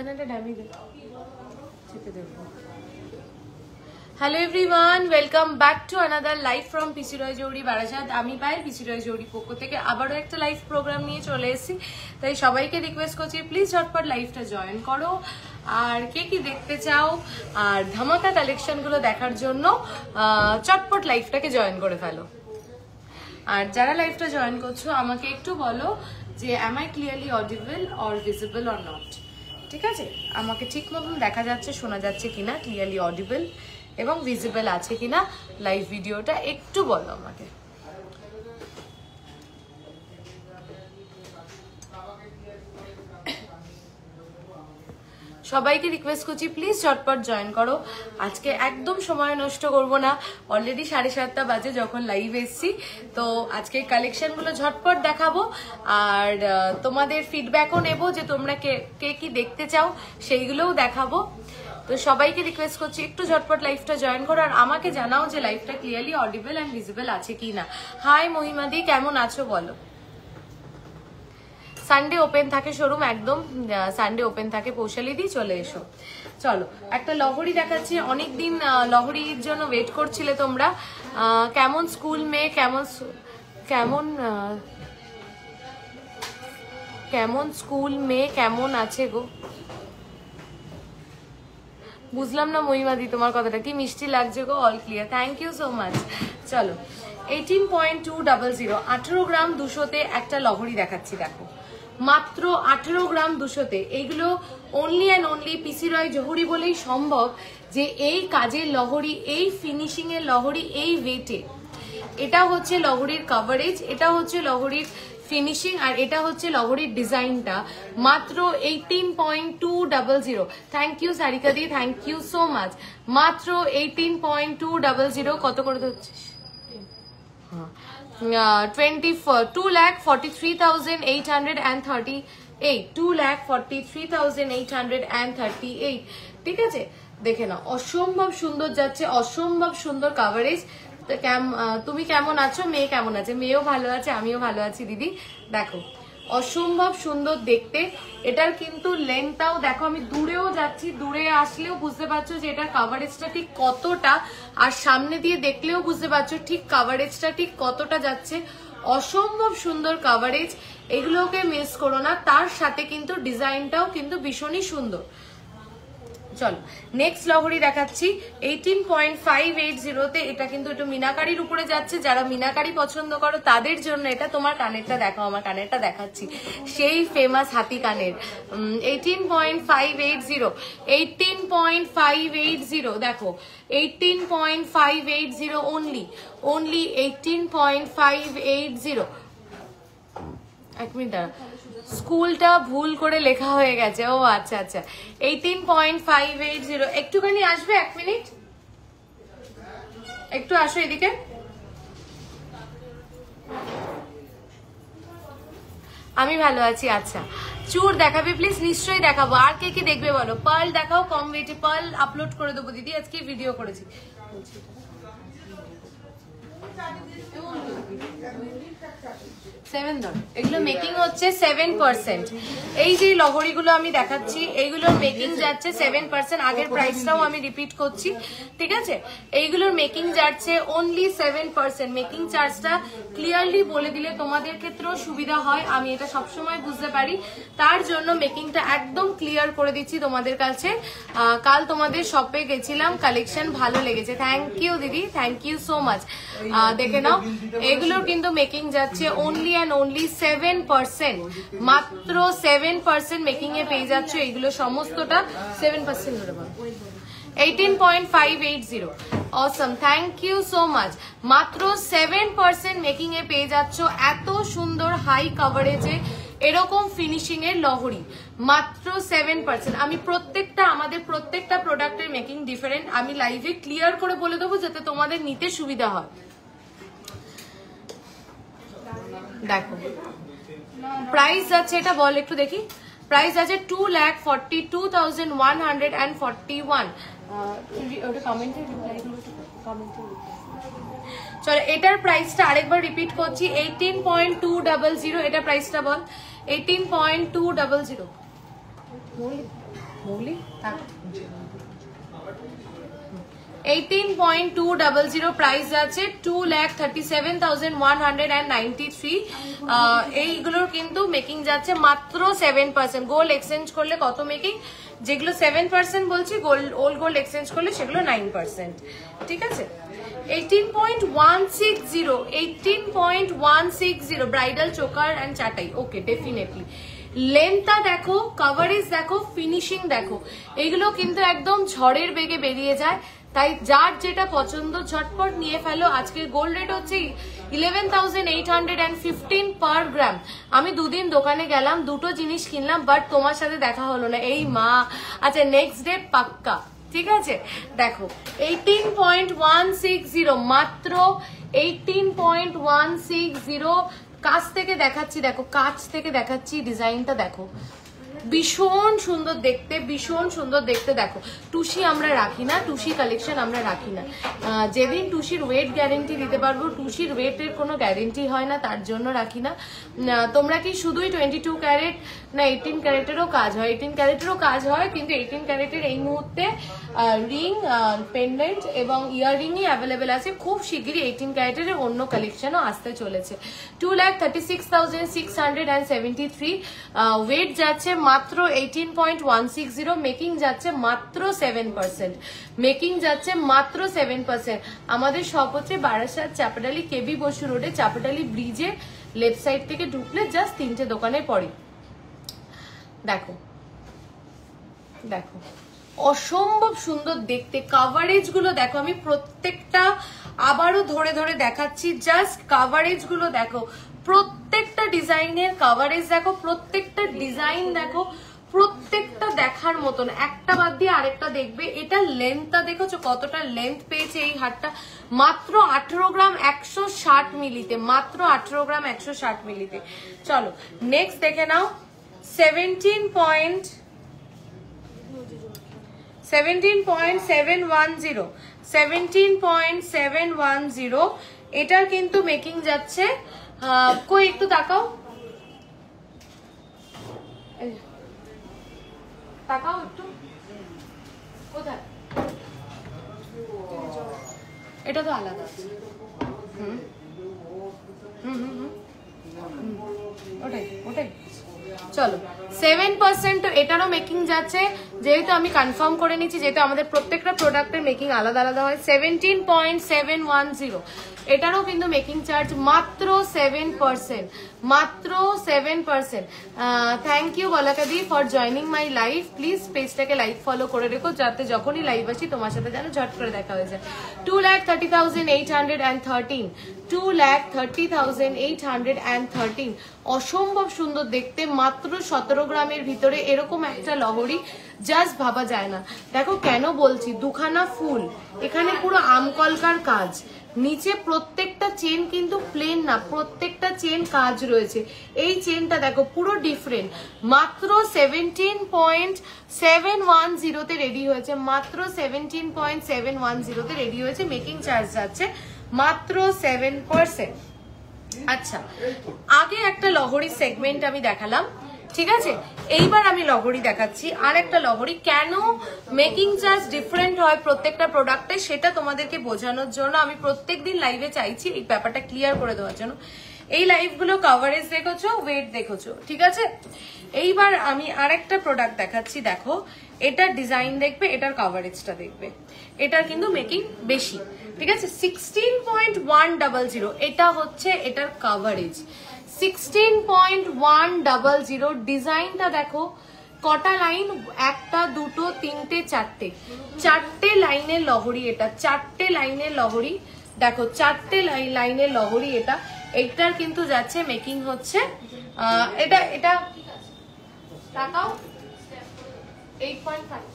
Hello everyone, welcome back to another live from PC Roy Jowri Barashat. আমি পাই PC Roy Jowri পক্ষ থেকে আবারও একটা লাইভ প্রোগ্রাম নিয়ে চলে এসেছি। তাই সবাইকে রিকোয়েস্ট করছি প্লিজ ঝটপট লাইভটা জয়েন করো। আর কে কি দেখতে চাও আর ধামাকা কালেকশনগুলো দেখার জন্য চটপট লাইভটাকে জয়েন করে ফেলো। আর যারা লাইভটা জয়েন করছো আমাকে একটু বলো যে am I clearly audible or visible or not? ঠিক আছে, আমাকে ঠিক মতন দেখা যাচ্ছে শোনা যাচ্ছে কিনা, ক্লিয়ারলি অডিবল এবং ভিজিবল আছে কিনা লাইভ ভিডিওটা একটু বলো আমাকে। সবাইকে রিকোয়েস্ট করছি প্লিজ ঝটপট জয়েন করো। আজকে একদম সময় নষ্ট করব না, অলরেডি 7:30 বাজে যখন লাইভ এসছি। তো আজকে কালেকশনগুলো ঝটপট দেখাবো আর তোমাদের ফিডব্যাকও নেব যে তোমরা কে কি দেখতে চাও সেইগুলোও দেখাবো। তো সবাইকে রিকোয়েস্ট করছি একটু ঝটপট লাইভটা জয়েন করো আর আমাকে জানাও যে লাইভটা ক্লিয়ারলি অডিবল অ্যান্ড ভিজিবল আছে কি না। হাই মহিমাদি, কেমন আছো বলো। সানডে ওপেন থাকে শোরুম, একদম সানডে ওপেন থাকে, পৌশালি দিয়ে চলে এসো। চলো একটা লহরি দেখাচ্ছি, অনেকদিন লহরির জন্য ওয়েট করছিলে তোমরা। কেমন স্কুল মেয়ে, কেমন স্কুল মেয়ে কেমন আছে গো, বুঝলাম না মহিমাদি তোমার কথাটা, কি মিষ্টি লাগছে গো। All clear, thank you so much. চলো 18.200 18 গ্রাম 200-তে একটা লহরি দেখাচ্ছি, দেখো মাত্র 18 গ্রাম 200-তে। এইগুলো অনলি অ্যান্ড অনলি পিসি রয় জহুরি বলেই সম্ভব যে এই কাজের লহরি, এই ফিনিশিং এর লহরি, এই ওয়েটে। এটা হচ্ছে লহরির কভারেজ, এটা হচ্ছে লহরির ফিনিশিং আর এটা হচ্ছে লহরির ডিজাইনটা। মাত্র 18.200। Thank you Sarika di, thank you so much. মাত্র 18.200। কত করে হচ্ছে? 2,43,838। 2,43,838। ঠিক আছে, দেখে নাও, অসম্ভব সুন্দর যাচ্ছে, অসম্ভব সুন্দর কাভারেজ। তুমি কেমন আছো, মেয়ে কেমন আছে? মেয়েও ভালো আছে, আমিও ভালো আছি দিদি। দেখো অসম্ভব সুন্দর দেখতে। এটার কিন্তু লেন্থটাও দেখো, আমি দূরেও যাচ্ছি, দূরে আসলেও বুঝতে পারছো যে এটার কাভারেজটা ঠিক কতটা, আর সামনে দিয়ে দেখলেও বুঝতে পারছো ঠিক কাভারেজটা ঠিক কতটা যাচ্ছে। অসম্ভব সুন্দর কাভারেজ, এগুলোকে মিস করো না। তার সাথে কিন্তু ডিজাইনটাও কিন্তু ভীষণই সুন্দর। চলো নেক্সট লহরি দেখাচ্ছি 18.580-তে। এটা কিন্তু একটু মিনাকারির উপরে যাচ্ছে, যারা মিনাকারি পছন্দ করো তাদের জন্য এটা। তোমার কানেরটা দেখাও, আমার কানেরটা দেখাচ্ছি, সেই ফেমাস হাতি কানের। 18.580 18.580 দেখো 18.580 অনলি 18.580। এক মিনিট দাঁড়া, স্কুলটা ভুল করে লেখা হয়ে গেছে। ও আচ্ছা আচ্ছা, 18.580। একটুখানি আসবে, এক মিনিট একটু আসো এদিকে। আমি ভালো আছি। আচ্ছা চুর দেখাবে প্লিজ? নিশ্চয়ই দেখাবো। আর কে কি দেখবে বলো? পার্ল দেখাও, কম ওয়েটে পার্ল আপলোড করে দেবো দিদি, আজকে ভিডিও করেছি। এগুলো মেকিং হচ্ছে 7%। এই যে লহরিগুলো আমি দেখাচ্ছি এইগুলোর মেকিং যাচ্ছে 7%। আগের প্রাইসটাও আমি রিপিট করছি, ঠিক আছে? এইগুলোর মেকিং যাচ্ছে অনলি 7%। মেকিং চার্জটা ক্লিয়ারলি বলে দিলে তোমাদের ক্ষেত্রেও সুবিধা হয়, আমি এটা সবসময় বুঝতে পারি, তার জন্য মেকিংটা একদম ক্লিয়ার করে দিচ্ছি তোমাদের কাছে। কাল তোমাদের শপে গেছিলাম, কালেকশন ভালো লেগেছে। থ্যাংক ইউ দিদি, থ্যাংক ইউ সো মাচ। দেখে নাও এগুলোর কিন্তু মেকিং যাচ্ছে অনলি অ্যান্ড অনলি 7%। মাত্র 7% মেকিং এ পেয়ে যাচ্ছ এগুলো সমস্তটা 7% ধরে বলো। 18.580 অসম, থ্যাংক ইউ সো মাচ। মাত্র 7% মেকিং এ পেয়ে যাচ্ছ এত সুন্দর হাই কভারেজে এরকম ফিনিশিং এর লহরি। মাত্র 7%। আমি আমাদের প্রত্যেকটা প্রোডাক্টের মেকিং ডিফারেন্ট, আমি লাইভে ক্লিয়ার করে বলে দেবো যাতে তোমাদের নিতে সুবিধা হয়। দেখো প্রাইস আছে, এটা বল একটু দেখি। প্রাইস আছে 2,42,141। চলো এটার প্রাইসটা আরেকবার রিপিট করছি, 18.200। এটা প্রাইসটা বল, 18.200। বুঝলি 18.200 প্রাইস আছে 2,37,193। এইগুলোর কিন্তু মেকিং যাচ্ছে মাত্র 7%। গোল্ড এক্সচেঞ্জ করলে কত মেকিং, যেগুলো 7% বলছি, ওল্ড গোল্ড এক্সচেঞ্জ করলে সেগুলো 9%। ঠিক আছে, 18.160 ব্রাইডাল চোকার অ্যান্ড চাটাই। ওকে, ডেফিনেটলি লেন্থটা দেখো, কভারেজ দেখো, ফিনিশিং দেখো, এইগুলো কিন্তু একদম ঝড়ের বেগে বেরিয়ে যায়। তাই যার যেটা পছন্দ ঝটপট নিয়ে ফেলো। আজকের গোল্ড রেট হচ্ছে 11,815 পার গ্রাম। আমি দুদিন দোকানে গেলাম, দুটো জিনিস কিনলাম, বাট তোমার সাথে দেখা হলো না। এই মা, আচ্ছা নেক্সট ডে পাক্কা। ঠিক আছে, দেখো 18.160, মাত্র 18.160। কাছ থেকে দেখাচ্ছি, দেখো কাছ থেকে দেখাচ্ছি, ডিজাইনটা দেখো, ভীষণ সুন্দর দেখতে, ভীষণ সুন্দর দেখতে। দেখো টুসি আমরা রাখি না, টুসি কালেকশন আমরা রাখি না। যেদিন টুসির ওয়েট গ্যারেন্টি দিতে পারবো, টুসির ওয়েটের কোনো গ্যারেন্টি হয় না, তার জন্য রাখি না। তোমরা কি শুধুই 22 ক্যারেট না 18 ক্যারেটেরও কাজ হয়? 18 ক্যারেটেরও কাজ হয়, কিন্তু 18 ক্যারেটের এই মুহূর্তে রিং, পেন্ডেন্ট এবং ইয়াররিংই অ্যাভেলেবেল আছে। খুব শিগগিরই 18 ক্যারেটের অন্য কালেকশনও আসতে চলেছে। 2,36,673। ওয়েট যাচ্ছে মাত্র 18.160, মেকিং যাচ্ছে মাত্র 7%, মেকিং যাচ্ছে মাত্র 7%। আমাদের শপ হচ্ছে বারাসাত চাপাডালি, কেবি বসু রোডে, চাপাডালি ব্রিজে লেফট সাইড থেকে ঢুকলে জাস্ট 3টে দোকানের পরে। দেখো দেখো অসম্ভব সুন্দর দেখতে, কাভারেজ গুলো দেখো, আমি প্রত্যেকটা আবারও ধরে ধরে দেখাচ্ছি, জাস্ট কাভারেজ গুলো দেখো, প্রত্যেকটা ডিজাইনের কাভারেজ দেখো, প্রত্যেকটা ডিজাইন দেখো, প্রত্যেকটা দেখার মতন, একটা বাদ দিয়ে আরেকটা দেখবে। এটা লেন্থটা দেখেছো কতটা লেন্থ পেয়েছে এই হারটা, মাত্র 18 গ্রাম 160 মিলিতে, মাত্র 18 গ্রাম 160 মিলিতে। চলো নেক্সট দেখে নাও 17.710, এটার কিন্তু মেকিং যাচ্ছে, কই একটু তাকাও, তাকাও একটু, কোথায়? এটা তো আলাদা আছে। ওটাই ওটাই। চলো 7% এটারও মেকিং যাচ্ছে, যেহেতু আমি কনফার্ম করে নিচ্ছি, যেহেতু আমাদের প্রত্যেকটা প্রোডাক্টের মেকিং আলাদা আলাদা হয়। 17.710, এটারও কিন্তু মেকিং চার্জ মাত্র 7%, মাত্র 7%। থ্যাংক ইউ বলাকাদি for joining my live. Please পেজটাকে লাইক ফলো করে রেখো, যাতে যখনই লাইভ আসি তোমার সাথে যেন ঝট করে দেখা হয়ে যায়। 2,30,813, 2,30,813, অসম্ভব সুন্দর দেখতে, মাত্র 17 গ্রামের ভিতরে এরকম একটা লহরি জাস্ট ভাবা যায় না। দেখো কেন বলছি, দুখানা ফুল, এখানে পুরো আমকলকার কাজ, নিচে প্রত্যেকটা চেন কিন্তু প্লেন না, প্রত্যেকটা চেন কাজ রয়েছে। এই চেনটা দেখো পুরো ডিফারেন্ট, মাত্র 17.710 তে রেডি হয়েছে, মাত্র 17.710 তে রেডি হয়েছে। মেকিং চার্জ যাচ্ছে মাত্র 7%। আচ্ছা, আগে একটা লহরি সেগমেন্ট আমি দেখালাম, ঠিক আছে, এইবার আমি লহরি দেখাচ্ছি। আর একটা লহরি, কেন মেকিং চার্জ ডিফারেন্ট হয় প্রত্যেকটা প্রোডাক্টে সেটা তোমাদেরকে বোঝানোর জন্য আমি প্রত্যেকদিন লাইভে চাইছি এই ব্যাপারটা ক্লিয়ার করে দেওয়ার জন্য। এই লাইভগুলো কভারেজ দেখেছো, ওয়েট দেখেছো, ঠিক আছে। এইবার আমি আর একটা প্রোডাক্ট দেখাচ্ছি, দেখো এটার ডিজাইন দেখবে, এটার কভারেজটা দেখবে, এটার কিন্তু মেকিং বেশি, ঠিক আছে। 16.100, এটা হচ্ছে এটার কভারেজ, 16.100। ডিজাইনটা দেখো, কটা লাইন, একটা দুটো তিনটে চারটে, চারটে লাইনের লহরি এটা, চারটে লাইনের লহরি দেখো, চারটে লাইনের লহরি এটা। এটার কিন্তু যাচ্ছে মেকিং হচ্ছে এটা এটা তাকাও 8.5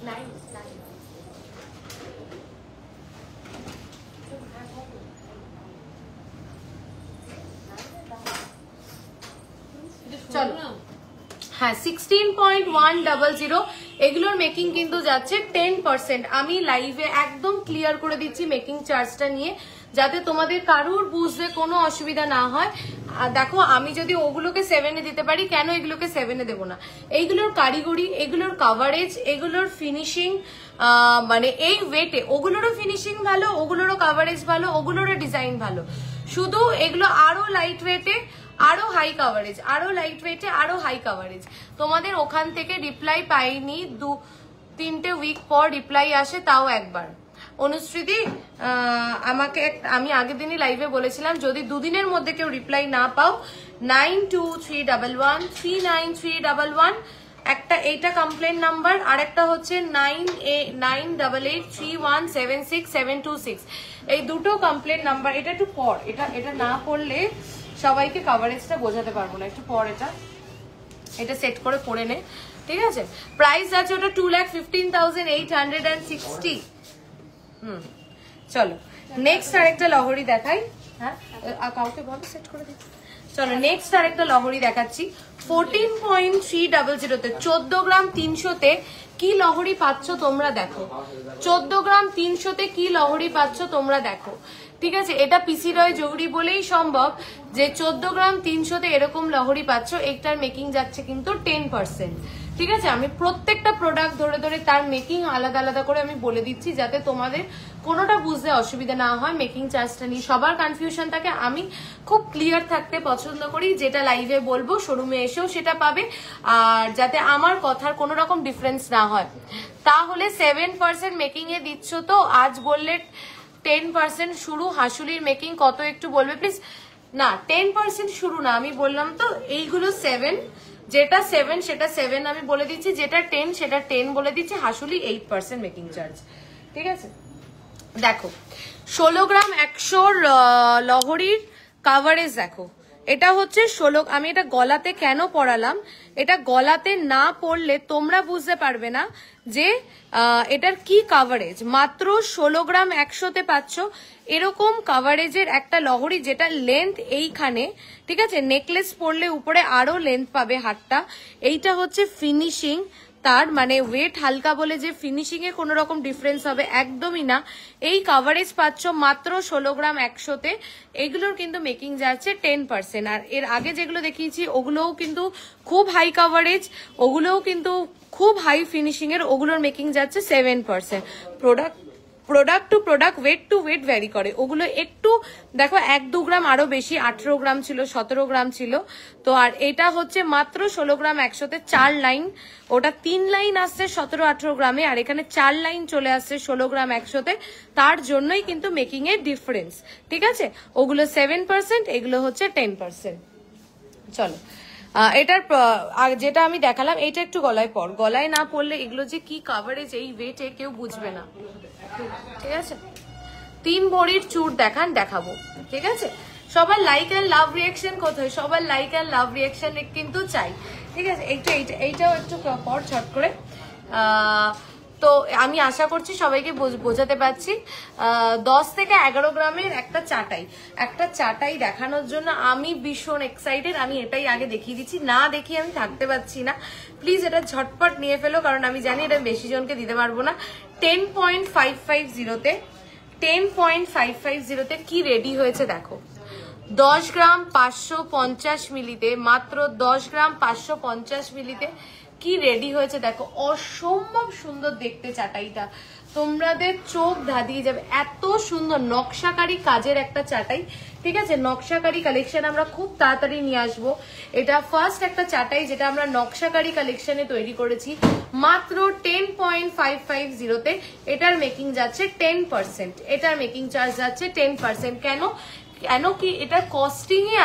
9। চলো, হ্যাঁ 16.100, এগুলোর মেকিং কিন্তু যাচ্ছে 10%। আমি লাইভে একদম ক্লিয়ার করে দিচ্ছি মেকিং চার্জটা নিয়ে, যাতে তোমাদের কারুর বুঝতে কোনো অসুবিধা না হয়। দেখো আমি যদি ওগুলোকে 7-এ দিতে পারি, কেন এগুলোকে 7-এ দেবো না? এইগুলোর কারিগরি, এগুলোর কাভারেজ, এগুলোর ফিনিশিং, মানে এই ওয়েটে ওগুলোরও ফিনিশিং ভালো, ওগুলোরও কাভারেজ ভালো, ওগুলোরও ডিজাইন ভালো। শুধু এগুলো আরো লাইট ওয়েটে, আরো হাই কাভারেজ, আরো লাইট ওয়েটে, আরো হাই কাভারেজ। তোমাদের ওখান থেকে রিপ্লাই পাইনি, 2-3টে উইক পর রিপ্লাই আসে, তাও একবার। অনুশ্রীদি আমাকে, আমি আগের দিনই লাইভে বলেছিলাম যদি দুদিনের মধ্যে কেউ রিপ্লাই না পাও 9231139311, একটা এইটা কমপ্লেন নাম্বার, আর একটা হচ্ছে 9883176726 এই দুটো কমপ্লেন নাম্বার। এটা একটু পর, এটা না পড়লে সবাইকে কভারেজটা বোঝাতে পারবো না, একটু পর এটা সেট করে পড়ে নে, ঠিক আছে? প্রাইস আছে ওটা 2,15,860। চলো নেক্সট আরেকটা লহরি দেখাই। হ্যাঁ কাউকে বলো সেট করে দিতে। চলো নেক্সট আরেকটা লহরি দেখাচ্ছি 14.300-তে, 14 গ্রাম 300-তে কি লহরি পাচ্ছ তোমরা দেখো। 14 গ্রাম 300-তে কি লহরি পাচ্ছ তোমরা দেখো, ঠিক আছে? এটা পিসি রয় জৌহরি বলেই সম্ভব যে 14 গ্রাম 300-তে এরকম লহরি পাচ্ছ। একটার মেকিং যাচ্ছে কিন্তু 10%, ঠিক আছে? আমি প্রত্যেকটা প্রোডাক্ট ধরে ধরে তার মেকিং আলাদা আলাদা করে আমি বলে দিচ্ছি, যাতে তোমাদের কোনোটা বুঝতে অসুবিধা না হয়। মেকিং চার্জটা নিয়ে সবার কনফিউশন থাকে, আমি খুব ক্লিয়ার থাকতে পছন্দ করি। যেটা লাইভে বলবো শোরুমে এসেও সেটা পাবে, আর যাতে আমার কথার কোনো রকম ডিফারেন্স না হয়। তাহলে 7% মেকিং এ দিচ্ছ তো, আজ বললে 10% শুরু। হাসুলির মেকিং কত একটু বলবে প্লিজ? না 10% শুরু না, আমি বললাম তো এইগুলো 7, যেটা 7 সেটা 7 আমি বলে দিচ্ছি, যেটা 10 সেটা 10 বলে দিচ্ছি। হাসুলি 8% মেকিং চার্জ, ঠিক আছে? দেখো 16 গ্রাম 100 লহরির কাভারেজ দেখো, এটা হচ্ছে 16। আমি এটা গলাতে কেন পরালাম, এটা গলাতে না পড়লে তোমরা বুঝতে পারবে না যে এটার কি কাভারেজ। মাত্র 16 গ্রাম 100-তে পাচ্ছ এরকম কাভারেজের একটা লহরি, যেটা লেন্থ এইখানে, ঠিক আছে? নেকলেস পরলে উপরে আরো লেন্থ পাবে হাতটা। এইটা হচ্ছে ফিনিশিং তার, মানে ওয়েট হালকা বলে যে ফিনিশিং এ কোনো রকম ডিফারেন্স হবে একদমই না। এই কাভারেজ পাচ্ছ মাত্র 16 গ্রাম 100-তে। এগুলোর কিন্তু মেকিং যাচ্ছে 10%। আর এর আগে যেগুলো দেখিয়েছি ওগুলোও কিন্তু খুব হাই কাভারেজ, ওগুলোও কিন্তু খুব হাই ফিনিশিং এর, ওগুলোর মেকিং যাচ্ছে 7%। Product to product, weight to weight vary করে। ওগুলো একটু দেখো 1-2 গ্রাম আরো বেশি, 18 গ্রাম ছিল, 17 গ্রাম ছিল তো। আর এটা হচ্ছে মাত্র 16 গ্রাম 100-তে 4 লাইন, ওটা 3 লাইন আসছে 17-18 গ্রামে, আর এখানে 4 লাইন চলে আসছে 16 গ্রাম 100-তে। তার জন্যই কিন্তু মেকিং এর ডিফারেন্স, ঠিক আছে? ওগুলো 7%, এগুলো হচ্ছে 10%। চলো এটার যেটা আমি দেখালাম এটা একটু গলায় পর, গলায় না পড়লে এগুলো যে কি কাভারেজ এই ওয়েটে কেউ বুঝবে না, ঠিক আছে? 3 ভরির চুর দেখাবো, ঠিক আছে? সবার লাইক এন্ড লাভ রিয়াকশন কোথায়? সবার লাইক এন্ড লাভ রিয়াকশন কিন্তু চাই, ঠিক আছে? এইটাও একটু পর ছট করে। তো আমি আশা করছি সবাইকে বোঝাতে পারছি। 10 থেকে 11 গ্রামের একটা চাটাই দেখানোর জন্য আমি ভীষণ এক্সাইটেড। আমি এটাই আগে দেখিয়ে দিচ্ছি, না দেখিয়ে আমি থাকতে পারছি না। প্লিজ এটা ঝটপট নিয়ে ফেলো, কারণ আমি জানি এটা বেশি জনকে দিতে পারবো না। 10.550-তে 10.550-তে কি রেডি হয়েছে দেখো। 10 গ্রাম 550 মিলিতে, মাত্র 10 গ্রাম 550 মিলিতে কি রেডি হয়েছে দেখো। অসম্ভব সুন্দর দেখতে চাটাইটা, তোমাদের চোখ ধাঁধিয়ে যাবে। এত সুন্দর নকশাকারী কাজের একটা চাটাই, ঠিক আছে? নকশাকারী কালেকশন আমরা খুব তাড়াতাড়ি নিয়ে আসবো। এটা ফার্স্ট একটা চাটাই যেটা আমরা নকশাকারী কালেকশনে তৈরি করেছি, মাত্র 10.550-তে। এটার মেকিং যাচ্ছে 10%, এটার মেকিং চার্জ যাচ্ছে 10%। কেন কি এটার কস্টিংই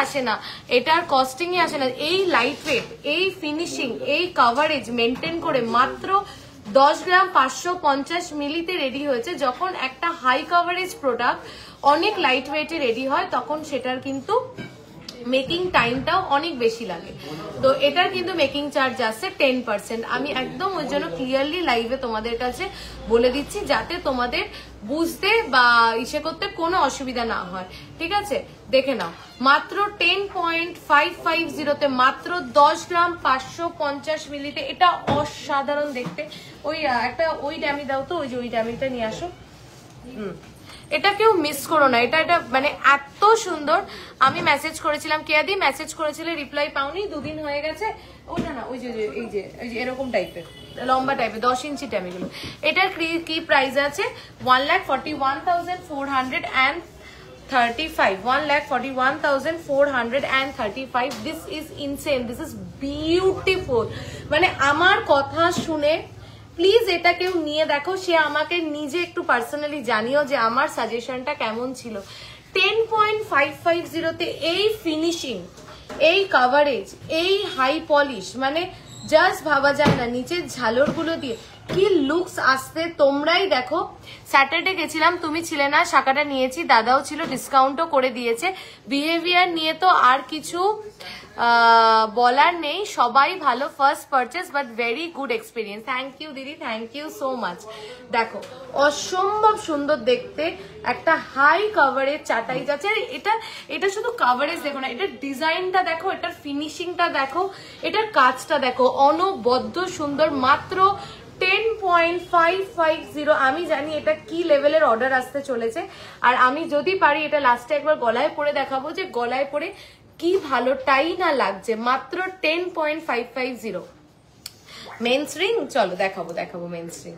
আসে না, এই লাইট ওয়েট, এই ফিনিশিং, এই কাভারেজ মেনটেন করে মাত্র 10 গ্রাম 550 মিলিতে রেডি হয়েছে। যখন একটা হাই কাভারেজ প্রোডাক্ট অনেক লাইট ওয়েটে রেডি হয় তখন সেটার কিন্তু মেকিং টাইমটাও অনেক বেশি লাগে। তো এটার কিন্তু মেকিং চার্জ আসছে 10%। আমি একদম ওই জন্য ক্লিয়ারলি লাইভে তোমাদের কাছে বলে দিচ্ছি, যাতে তোমাদের বুঝতে বা ইসে করতে কোনো অসুবিধা না হয়, ঠিক আছে? দেখে নাও মাত্র 10.550-তে মাত্র 10 গ্রাম 550 মিলিতে। এটা অসাধারণ দেখতে। ওই একটা ওই ড্যামি দাও তো, ওই যে ওই ড্যামিটা নিয়ে আসো। এটা কেউ মিস করো না, এটা মানে এত সুন্দর। আমি মেসেজ করেছিলাম, কেয়াদি মেসেজ করেছিলে, রিপ্লাই পাওনি, 2 দিন হয়ে গেছে। ওটা না, ওই যে এই যে এরকম টাইপের লম্বা টাইপের 10 ইঞ্চি ট্যামিগুলো। এটার কি প্রাইস আছে? 1,41,435, 1,41,435। This is insane, this is beautiful. মানে আমার কথা শুনে প্লিজ এটা কেউ নিয়ে দেখো, সে আমাকে নিজে একটু পার্সোনালি জানিও যে আমার সাজেশনটা কেমন ছিল। 10.550 তে এই ফিনিশিং, এই কাভারেজ, এই হাই পলিশ, মানে জাস্ট ভাবা যায় না। নিচের ঝালরগুলো দিয়ে কি লুকস আসতে, তোমরাই দেখো। স্যাটারডে গেছিলাম, তুমি ছিলে না, শাখাটা নিয়েছি, দাদাও ছিল, ডিসকাউন্টও করে দিয়েছে। বিহেভিয়ার নিয়ে তো আর কিছু বলার নেই, সবাই ভালো। First purchase but very good experience. Thank you দিদি, থ্যাংক ইউ সো মাচ। দেখো অসম্ভব সুন্দর দেখতে, একটা হাই কাভারেজ চাটাই যাচ্ছে। এটা শুধু কাভারেজ দেখো না, এটার ডিজাইনটা দেখো, এটার ফিনিশিংটা দেখো, এটার কাজটা দেখো, অনবদ্য সুন্দর। মাত্র 10.550। আমি জানি এটা কি লেভেলের অর্ডার আসতে চলেছে, আর আমি যদি পারি এটা লাস্টে একবার গলায় পরে দেখাবো যে গলায় পরে কি ভালোটাই না লাগছে। মাত্র 10.550 মেন্স রিং। চলো দেখাবো মেন্স রিং।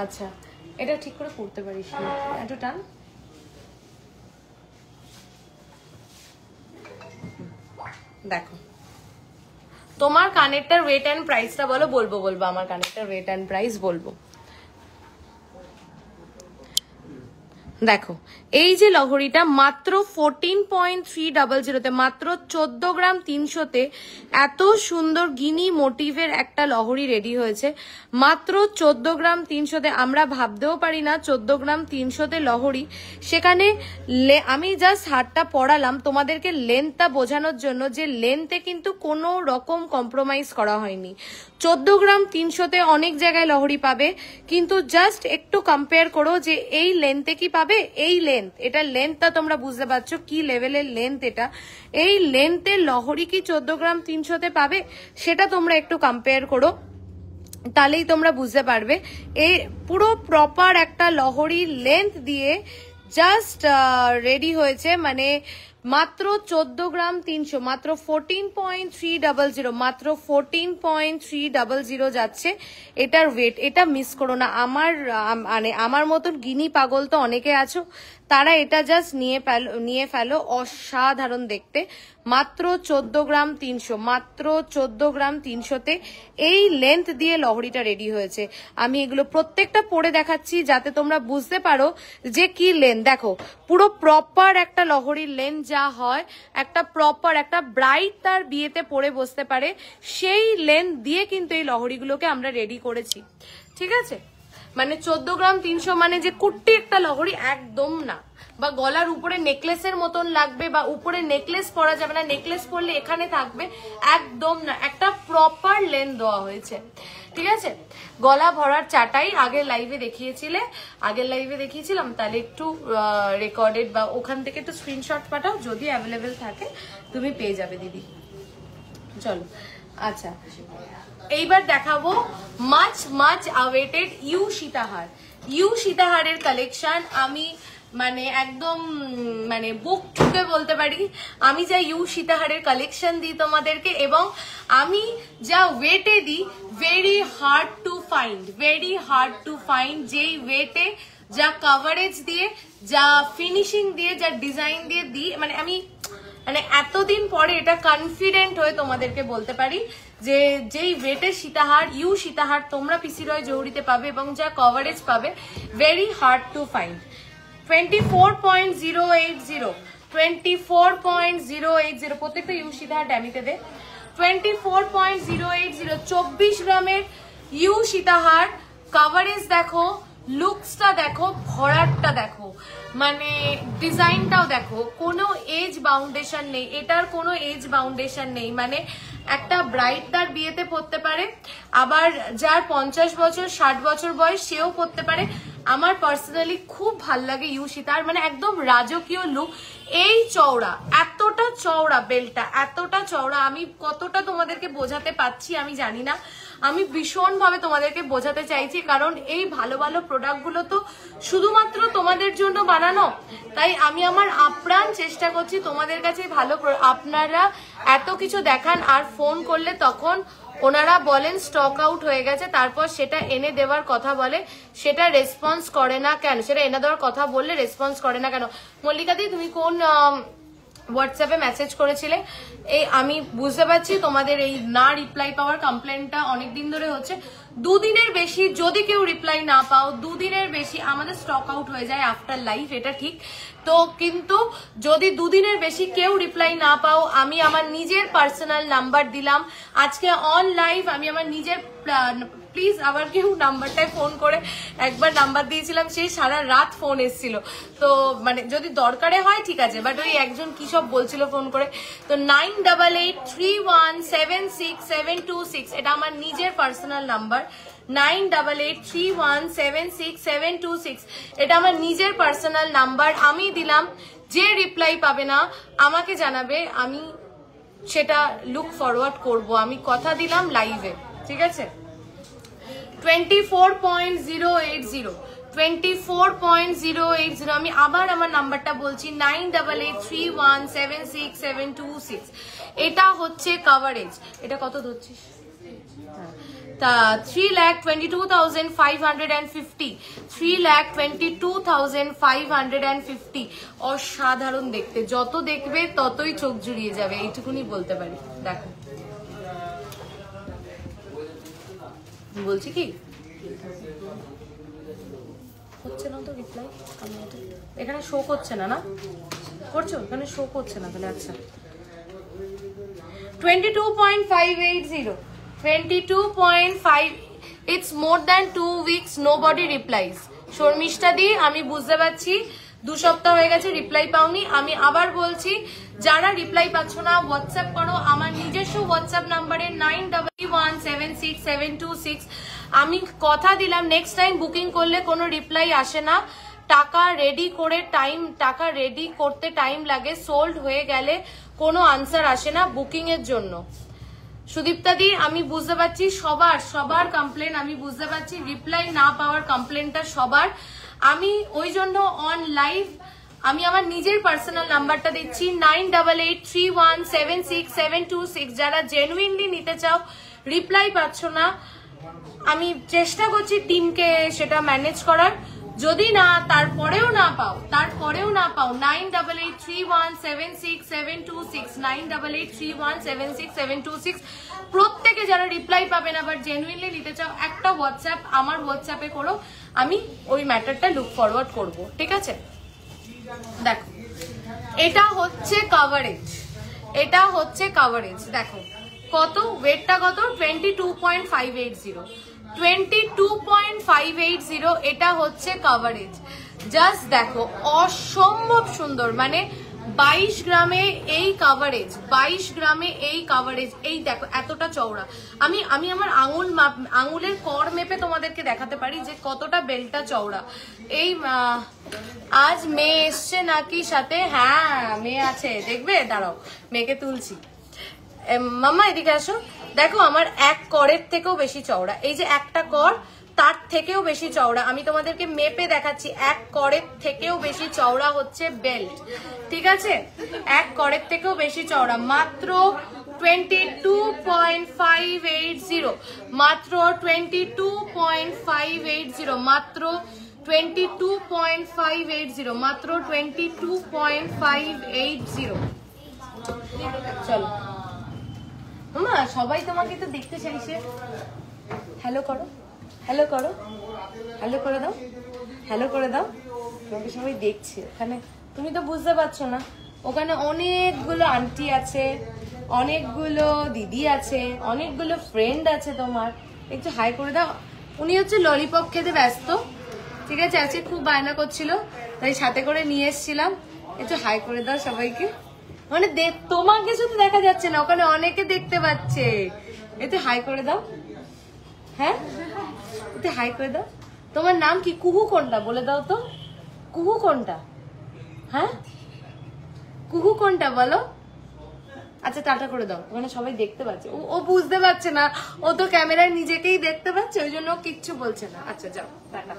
আচ্ছা, এটা ঠিক করে পড়তে পারিস না, একটু টান। দেখো তোমার কানেরটার ওয়েট অ্যান্ড প্রাইসটা বলো। বলবো আমার কানেরটার ওয়েট অ্যান্ড প্রাইস বলবো। দেখো এই যে লহরিটা মাত্র 14.300 তে, মাত্র 14 গ্রাম 300 এত সুন্দর গিনি মোটিভের একটা লহরি রেডি হয়েছে। মাত্র 14 গ্রাম 300 আমরা ভাবতেও পারি না 14 গ্রাম 300 লহরি। সেখানে আমি জাস্ট হাতটা পড়ালাম তোমাদেরকে লেন্থটা বোঝানোর জন্য, যে লেন্থে কিন্তু কোনো রকম কম্প্রোমাইজ করা হয়নি। 14 গ্রাম 300 অনেক জায়গায় লহরি পাবে, কিন্তু জাস্ট একটু কম্পেয়ার করো যে এই লেন্থে কি পাবে। এই লেন্থ, এটা লেন্থটা তোমরা বুঝতে পারছো কি লেভেলের লেন্থ এটা। এই লেন্থে লহরি কি 14 গ্রাম 300 পাবে, সেটা তোমরা একটু কম্পেয়ার করো, তাহলেই তোমরা বুঝতে পারবে। এই পুরো প্রপার একটা লহরি লেন্থ দিয়ে জাস্ট রেডি হয়েছে, মানে মাত্র 14 গ্রাম 300, মাত্র 14.300, মাত্র 14.300 যাচ্ছে এটার ওয়েট। এটা মিস করো না। আমার মতন গিনি পাগল তো অনেকে আছো, তারা এটা জাস্ট নিয়ে ফেলো। অসাধারণ দেখতে। মাত্র 14 গ্রাম 300, মাত্র 14 গ্রাম 300 এই লেন্থ দিয়ে লহরিটা রেডি হয়েছে। আমি এগুলো প্রত্যেকটা পরে দেখাচ্ছি যাতে তোমরা বুঝতে পারো যে কি লেন্থ। দেখো পুরো প্রপার একটা লহরির লেন্থ যা হয়, একটা প্রপার একটা ব্রাইট তার বিয়েতে পরে বসতে পারে, সেই লেন্থ দিয়ে কিন্তু এই লহরিগুলোকে আমরা রেডি করেছি। ঠিক আছে, মানে 14 গ্রাম 300 মানে যে কুট্টি একটা লহরি একদম না, বা গলার উপরে নেকলেসের মতন লাগবে, বা উপরে নেকলেস পরা যাবে না, নেকলেস পরলে এখানে থাকবে, একদম না। একটা প্রপার লেন্থ দেওয়া হয়েছে। ঠিক আছে, গলা ভরার চাটাই আগের লাইভে দেখিয়েছিলাম, তাহলে একটু রেকর্ডেড বা ওখান থেকে একটু স্ক্রিনশট পাঠাও, যদি অ্যাভেলেবেল থাকে তুমি পেয়ে যাবে দিদি। চলো আচ্ছা, এইবার দেখাবো মাচ আওয়েটেড ইউ সীতাহারের কালেকশন। আমি মানে একদম মানে বুক ঠুকে বলতে পারি, আমি যা ইউ সীতাহারের কালেকশন দিই তোমাদেরকে, এবং আমি যা ওয়েটে দিই, ভেরি হার্ড টু ফাইন্ড, যেই ওয়েটে যা কভারেজ দিয়ে, যা ফিনিশিং দিয়ে, যা ডিজাইন দিয়ে দিই, মানে আমি এতদিন পরে এটা কনফিডেন্ট হয়ে তোমাদেরকে বলতে পারি যে যেই ওয়েটের সীতাহার, ইউ সীতাহার তোমরা পিসি রয় জৌহরিতে পাবে, এবং যা কভারেজ পাবে, ভেরি হার্ড টু ফাইন্ড। 24.080 প্রত্যেকটা ইউ সীতাহার ড্যামিতে দে। 24.080 24 গ্রামের ইউ সীতাহার। কভারেজ দেখো, লুকসটা দেখো, ভরাটটা দেখো, মানে ডিজাইনটাও দেখো, কোনো এজ বাউন্ডেশন নেই, এটার কোনো এজ বাউন্ডেশন নেই। মানে একটা ব্রাইড তার বিয়েতে পরতে পারে, আবার যার 50 বছর 60 বছর বয়স সেও পরতে পারে। আমার পার্সোনালি খুব ভাল লাগে ইউ সীতাহার, মানে একদম রাজকীয় লুক। এই চওড়া, এতটা চওড়া বেলটা, এতটা চওড়া, আমি কতটা তোমাদেরকে বোঝাতে পারছি আমি জানি না। আমি ভীষণভাবে তোমাদেরকে বোঝাতে চাইছি, কারণ এই ভালো ভালো প্রোডাক্টগুলো তো শুধুমাত্র তোমাদের জন্য বানানো, তাই আমি আমার আপ্রাণ চেষ্টা করছি তোমাদের কাছে ভালো। আপনারা এত কিছু দেখান আর ফোন করলে তখন ওনারা বলেন স্টক আউট হয়ে গেছে, তারপর সেটা এনে দেওয়ার কথা বলে, সেটা রেসপন্স করে না কেন? সেটা এনে দেওয়ার কথা বললে রেসপন্স করে না কেন? মল্লিকা দি, তুমি কোন হোয়াটসঅ্যাপে মেসেজ করেছিলে? এই আমি বুঝতে পারছি তোমাদের এই না রিপ্লাই পাওয়ার কমপ্লেনটা অনেকদিন ধরে হচ্ছে। 2 দিনের বেশি যদি কেউ রিপ্লাই না পাও, 2 দিনের বেশি আমাদের স্টক আউট হয়ে যায় আফটার লাইভ, এটা ঠিক তো। কিন্তু যদি 2 দিনের বেশি কেউ রিপ্লাই না পাও, আমি আমার নিজের পার্সোনাল নাম্বার দিলাম আজকে অন লাইভ। আমি আমার নিজের, প্লিজ আবার কেউ নাম্বারটায় ফোন করে, একবার নাম্বার দিয়েছিলাম, সেই সারা রাত ফোন এসেছিল, তো মানে যদি দরকারে হয় ঠিক আছে, বাট ওই একজন কি সব বলছিল ফোন করে। তো 9883176726, এটা আমার নিজের পার্সোনাল নাম্বার। 9883176726, এটা আমার নিজের পার্সোনাল নাম্বার। আমি দিলাম, যে রিপ্লাই পাবে না আমাকে জানাবে, আমি সেটা লুক ফরওয়ার্ড করব। আমি কথা দিলাম লাইভে, ঠিক আছে? 24.080, 24.080। আমি আবার আমার নাম্বারটা বলছি, 9883176726। এটা হচ্ছে কভারেজ। এটা কত ধরছিস? 3,22,550, 3,22,550। অসাধারণ দেখতে, যত দেখবে ততই চোখ জুড়িয়ে যাবে, এইটুকুনি বলতে পারি। দেখো, বলছি কি হচ্ছে না তো রিপ্লাই, এখানে শো করছে না, না করছো? এখানে শো করছে না তাহলে? আচ্ছা, 22.580, 22.5, it's more than 2 weeks nobody replies. Sharmistha দি, আমি বুঝতে পারছি 2 সপ্তাহ হয়ে গেছে রিপ্লাই পাওনি। আমি আবার বলছি, যারা রিপ্লাই পাচ্ছ না হোয়াটসঅ্যাপ করো আমার নিজস্ব হোয়াটসঅ্যাপ নাম্বারে 98176726। আমি কথা দিলাম নেক্সট টাইম বুকিং করলে কোনো রিপ্লাই আসে না, টাকা রেডি করতে টাইম লাগে, সোল্ড হয়ে গেলে কোনো আনসার আসে না বুকিং এর জন্য। সুদীপ্তা দি, আমি বুঝতে পারছি সবার কমপ্লেন, আমি বুঝতে পারছি রিপ্লাই না পাওয়ার কমপ্লেনটা সবার। আমি ওই জন্য অন লাইভ আমি আমার নিজের পার্সোনাল নাম্বারটা দিচ্ছি, 9883176726। যারা জেনুইনলি নিতে চাও, রিপ্লাই পাচ্ছ না, আমি চেষ্টা করছি টিমকে সেটা ম্যানেজ করার। যদি না তারপরেও না পাও 9883176726, 9883176726। প্রত্যেকে যারা রিপ্লাই পাবে না বাট জেনুইনলি নিতে চাও, একটা হোয়াটসঅ্যাপ আমার হোয়াটসঅ্যাপে করো, আমি ওই ম্যাটারটা লুক ফরওয়ার্ড করব, ঠিক আছে? দেখো, এটা হচ্ছে কভারেজ, এটা হচ্ছে কভারেজ। দেখো কত, ওয়েটটা কত? 22.580, 22.580। এটা হচ্ছে কভারেজ। জাস্ট দেখো, অসম্ভব সুন্দর, মানে 22 গ্রামে এই কভারেজ, 22 গ্রামে এই কভারেজ। এই দেখো এতটা চওড়া। আমি আমার আঙুলের কর মেপে তোমাদেরকে দেখাতে পারি যে কতটা বেলটা চওড়া। এই আজ মেয়ে এসছে নাকি সাথে? হ্যাঁ মেয়ে আছে, দেখবে, দাঁড়াও মেয়েকে তুলছি। মাম্মা এদিকে আসো। দেখো আমার এক করের থেকেও বেশি চওড়া, এই যে একটা কর তার থেকেও বেশি চওড়া। আমি তোমাদেরকে মেপে দেখাচ্ছি, এক করের থেকেও বেশি চওড়া হচ্ছে বেল্ট, ঠিক আছে? এক করের থেকেও বেশি চওড়া, মাত্র 22.580, মাত্র 22.580, মাত্র 22.580, মাত্র 22.580। চলো মামা, সবাই তোমাকে তো দেখতে চাইছে। হ্যালো করো, হ্যালো করো, হ্যালো করে দাও, হ্যালো করে দাও। তোমাকে সবাই দেখছে ওখানে, তুমি তো বুঝতে পারছো না। ওখানে অনেকগুলো আন্টি আছে, অনেকগুলো দিদি আছে, অনেকগুলো ফ্রেন্ড আছে তোমার, একটু হাই করে দাও। উনি হচ্ছে ললিপপ খেতে ব্যস্ত, ঠিক আছে? আজকে খুব বায়না করছিল, তাই সাথে করে নিয়ে এসেছিলাম। একটু হাই করে দাও সবাইকে। মানে তোমাকে শুধু দেখা যাচ্ছে না, ওখানে অনেকে দেখতে পাচ্ছে। একটু হাই করে দাও। হ্যাঁ, একটু হাই করে দাও। তোমার নাম কি? কুহু কোনটা বলে দাও তো, কুহু কোনটা? হ্যাঁ, কুহু কোনটা বলো? আচ্ছা টাটা করে দাও, ওখানে সবাই দেখতে পাচ্ছে। ও বুঝতে পারছে না, ও তো ক্যামেরায় নিজেকেই দেখতে পাচ্ছে, ওই জন্য কিচ্ছু বলছে না। আচ্ছা যাও টাটা।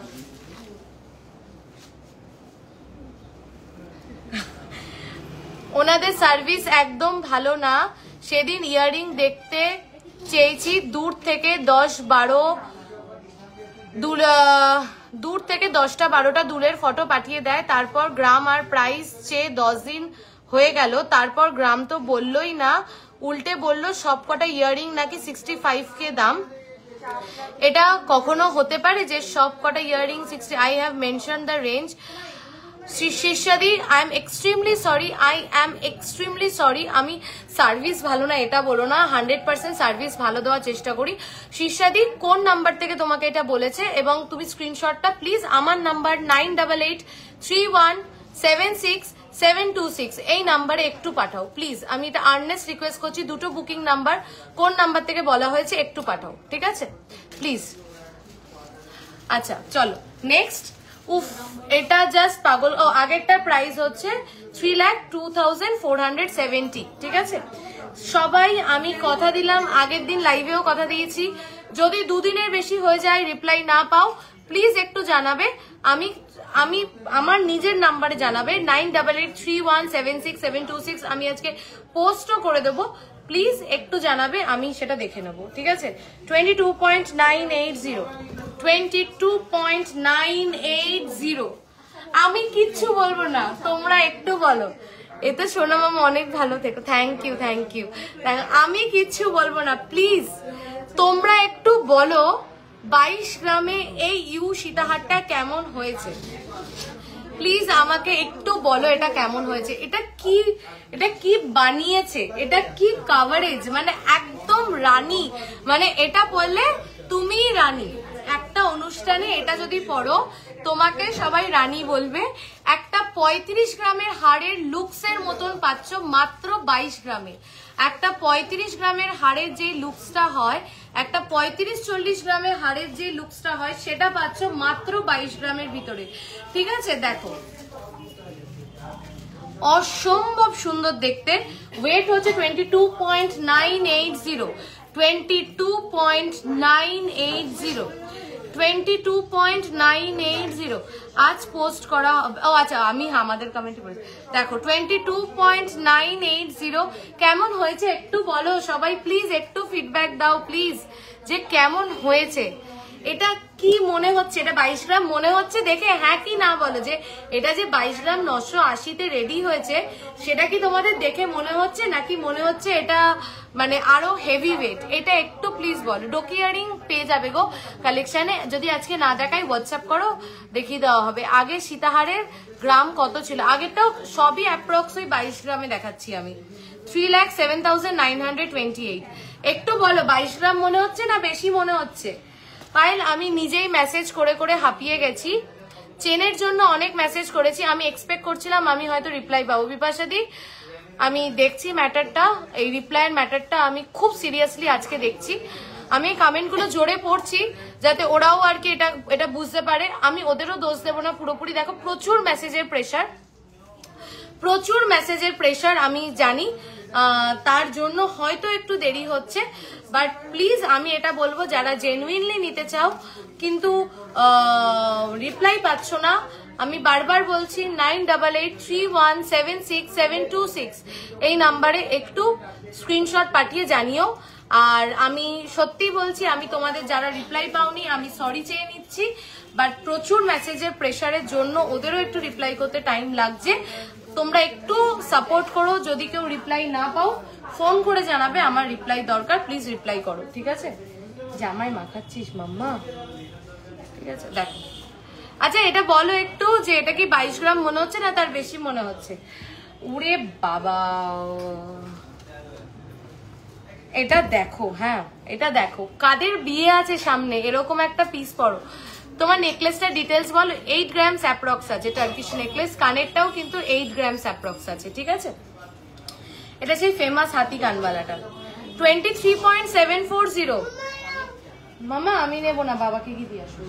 ওনাদের সার্ভিস একদম ভালো না। সেদিন ইয়াররিং দেখতে চেয়েছি, দূর থেকে 10-12টা দূরের ফটো পাঠিয়ে দেয়, তারপর গ্রাম আর প্রাইস চেয়ে 10 দিন হয়ে গেল, তারপর গ্রাম তো বললোই না, উল্টে বললো সব কটা ইয়াররিং নাকি 65K দাম। এটা কখনো হতে পারে যে সব কটা earring 60? I have mention the range. শীর্ষাদি আই এম এক্সট্রিমলি সরি, আমি সার্ভিস ভালো না এটা বলো না, 100% সার্ভিস ভালো দেওয়ার চেষ্টা করি। শীর্ষাদি কোন নাম্বার থেকে তোমাকে এটা বলেছে, এবং তুমি স্ক্রিনশটটা প্লিজ আমার নাম্বার 9883176726 এই নাম্বারে একটু পাঠাও প্লিজ। আমি এটা আর্নেস্ট রিকোয়েস্ট করছি, দুটো বুকিং নাম্বার, কোন নাম্বার থেকে বলা হয়েছে একটু পাঠাও, ঠিক আছে প্লিজ। আচ্ছা চলো নেক্সট। উফ এটা জাস্ট পাগল। ও আগেরটার প্রাইস হচ্ছে 3,02,470, ঠিক আছে। সবাই আমি কথা দিলাম, আগের দিন লাইভেও কথা দিয়েছি, যদি দুদিনের বেশি হয়ে যায় রিপ্লাই না পাও প্লিজ একটু জানাবে, আমি আমার নিজের নাম্বারে জানাবে 9883176726। আমি আজকে পোস্টও করে দেবো, প্লিজ একটু জানাবে, আমি সেটা দেখে নেবো, ঠিক আছে। 22.980 আমি কিচ্ছু বলবো না, তোমরা একটু বলো। এতে সোনা মামা অনেক ভালো থেকো, থ্যাংক ইউ। আমি কিচ্ছু বলবো না, প্লিজ তোমরা একটু বলো 22 গ্রামে এই সীতাহারটা কেমন হয়েছে, প্লিজ আমাকে একটু বলো এটা কেমন হয়েছে, এটা কি বানিয়েছে, এটা কি কাভারেজ, মানে একদম রানী, মানে এটা পরলে তুমি রানী। একটা অনুষ্ঠানে এটা যদি পরো তোমাকে সবাই রানী বলবে। একটা 35 গ্রামের হাড়ের লুকসের মতন পাচ্ছ মাত্র 22 গ্রামে। একটা 35 গ্রামের হাড়ের যে লুকসটা হয়, একটা 35-40 গ্রামের হাড়ের যে লুকসটা হয় সেটা পাচ্ছ মাত্র 22 গ্রামের ভিতরে, ঠিক আছে। দেখো অসম্ভব সুন্দর দেখতে। ওয়েট হচ্ছে 22.980 আজ পোস্ট করা হবে। ও আচ্ছা আমি আমাদের কমেন্টে বলি, দেখো 22.980 কেমন হয়েছে একটু বলো সবাই, প্লিজ একটু ফিডব্যাক দাও প্লিজ, যে কেমন হয়েছে। এটা কি মনে হচ্ছে, এটা 22 গ্রাম মনে হচ্ছে দেখে, হ্যাঁ কি না বলো, যে এটা যে 22 গ্রাম 980-তে রেডি হয়েছে সেটা কি তোমাদের দেখে মনে হচ্ছে, নাকি মনে হচ্ছে এটা মানে আরো হেভি ওয়েট? এটা একটু প্লিজ বলো। ডোকি ইয়ারিং পেয়ে যাবে গো কালেকশনে, যদি আজকে না দেখাই হোয়াটসঅ্যাপ করো, দেখিয়ে দেওয়া হবে। আগে সীতাহারের গ্রাম কত ছিল, আগেরটাও সবই অ্যাপ্রক্স ওই 22 গ্রামে দেখাচ্ছি আমি। 3,07,928। একটু বলো 22 গ্রাম মনে হচ্ছে না বেশি মনে হচ্ছে? পায়েল আমি নিজেই মেসেজ করে করে হাঁপিয়ে গেছি, চেনের জন্য অনেক মেসেজ করেছি, আমি এক্সপেক্ট করছিলাম আমি হয়তো রিপ্লাই পাবো। বিপাশাদি আমি দেখছি ম্যাটারটা, এই রিপ্লাইয়ের ম্যাটারটা আমি খুব সিরিয়াসলি আজকে দেখছি। আমি কমেন্টগুলো জোরে পড়ছি যাতে ওরাও আর কি এটা বুঝতে পারে, আমি ওদেরও দোষ দেবো না পুরোপুরি। দেখো প্রচুর মেসেজের প্রেশার আমি জানি, তার জন্য হয়তো একটু দেরি হচ্ছে, বাট প্লিজ আমি এটা বলবো যারা জেনুইনলি নিতে চাও কিন্তু রিপ্লাই পাচ্ছ না, আমি বারবার বলছি 9883176726 এই নাম্বারে একটু স্ক্রিনশট পাঠিয়ে জানিও। আর আমি সত্যি বলছি, আমি তোমাদের যারা রিপ্লাই পাওনি আমি সরি চেয়ে নিচ্ছি, বাট প্রচুর মেসেজের প্রেশারের জন্য ওদেরও একটু রিপ্লাই করতে টাইম লাগছে। তোমরা একটু সাপোর্ট করো, যদি কেউ রিপ্লাই না পাও ফোন করে জানাবে আমার রিপ্লাই দরকার, প্লিজ রিপ্লাই করো, ঠিক আছে। জামাই মাখাচ্ছিস মাম্মা, ঠিক আছে। দেখো আচ্ছা এটা বলো একটু যে এটা কি 22 গ্রাম মনে হচ্ছে না তার বেশি মনে হচ্ছে? উরে বাবা, এটা দেখো, হ্যাঁ এটা দেখো, কাদের বিয়ে আছে সামনে এরকম একটা পিস পরো। তোমার নেকলেসটা ডিটেলস বলো। 8 গ্রামস অ্যাপ্রক্স আছে টার্কিশ নেকলেস, কানেরটাও কিন্তু 8 গ্রামস অ্যাপ্রক্স আছে, ঠিক আছে। এটা সেই ফেমাস হাতি কানওয়ালাটা। 23.740 মামা আমি নেবো না, বাবাকে কি দিয়ে আসবো,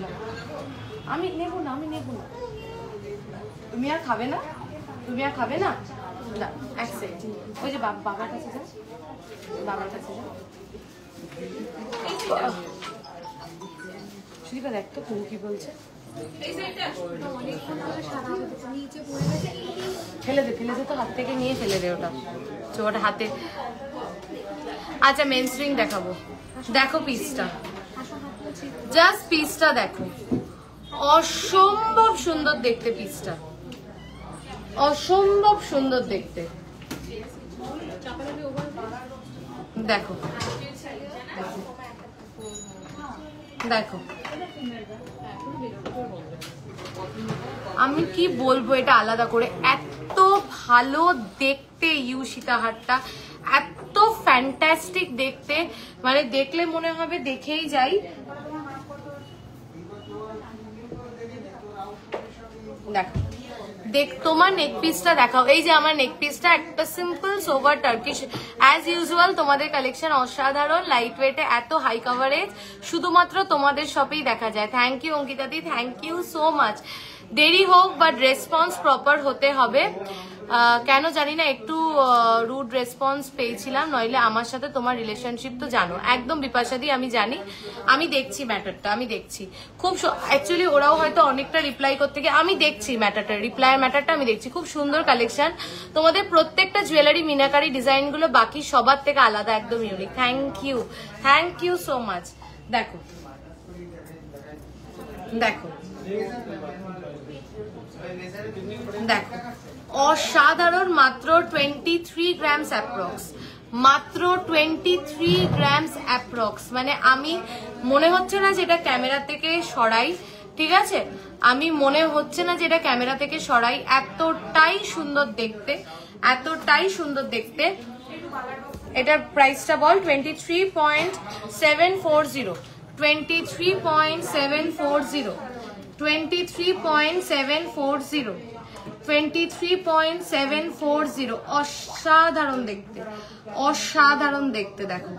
আমি নেবো না। তুমি আর খাবে না? না এক সেকেন্ড, ওই যে বাবার কাছে যা, বাবার কাছে যা। সুদীপা দেখ তো কি বলছে। ফেলে দে তো, হাত থেকে নিয়ে ফেলে দে ওটা, ওটা হাতে। আচ্ছা মেন স্ট্রিং দেখাবো, দেখো পিসটা, জাস্ট পিসটা দেখো, অসম্ভব সুন্দর দেখতে পিসটা, অসম্ভব সুন্দর দেখতে। দেখো দেখো আমি কি বলবো, এটা আলাদা করে এত ভালো দেখতে, ইউ সীতাহারটা এত ফ্যান্টাস্টিক দেখতে, মানে দেখলে মনে হবে দেখেই যাই। দেখো দেখ, তোমার নেক পিসটা দেখাও। এই যে আমার নেক পিসটা একটা simple sober Turkish, as usual তোমাদের কালেকশন অসাধারণ, লাইট ওয়েটে, এত হাই কভারেজ, শুধুমাত্র তোমাদের শপেই দেখা যায়। Thank you Ankita di, thank you so much. দেরি হোক বাট রেসপন্স প্রপার হতে হবে, কেন জানি না একটু রুড রেসপন্স পেয়েছিলাম, নইলে আমার সাথে তোমার রিলেশনশিপ তো জানো একদম বিপাশাদি, আমি জানি, আমি দেখছি ম্যাটারটা, আমি দেখছি খুব অ্যাকচুয়ালি ওরাও হয়তো অনেকটা রিপ্লাই করতে গিয়ে, আমি দেখছি ম্যাটারটা, রিপ্লাইয়ের ম্যাটারটা আমি দেখছি। খুব সুন্দর কালেকশন, তোমাদের প্রত্যেকটা জুয়েলারি মিনাকারি ডিজাইনগুলো বাকি সবার থেকে আলাদা, একদম unique. Thank you so much. দেখো দেখো দেখো অসাধারণ, মাত্র 23 গ্রামস অ্যাপ্রক্স, মাত্র 23 গ্রামস অ্যাপ্রক্স। মানে আমি মনে হচ্ছে না যে এটা ক্যামেরা থেকে সরাই, ঠিক আছে, আমি মনে হচ্ছে না যে এটা ক্যামেরা থেকে সরাই, এতটাই সুন্দর দেখতে, এতটাই সুন্দর দেখতে। এটার প্রাইসটা বল। 23.740, 23.740, 23.740, 23.740, অসাধারণ দেখতে, অসাধারণ দেখতে। দেখো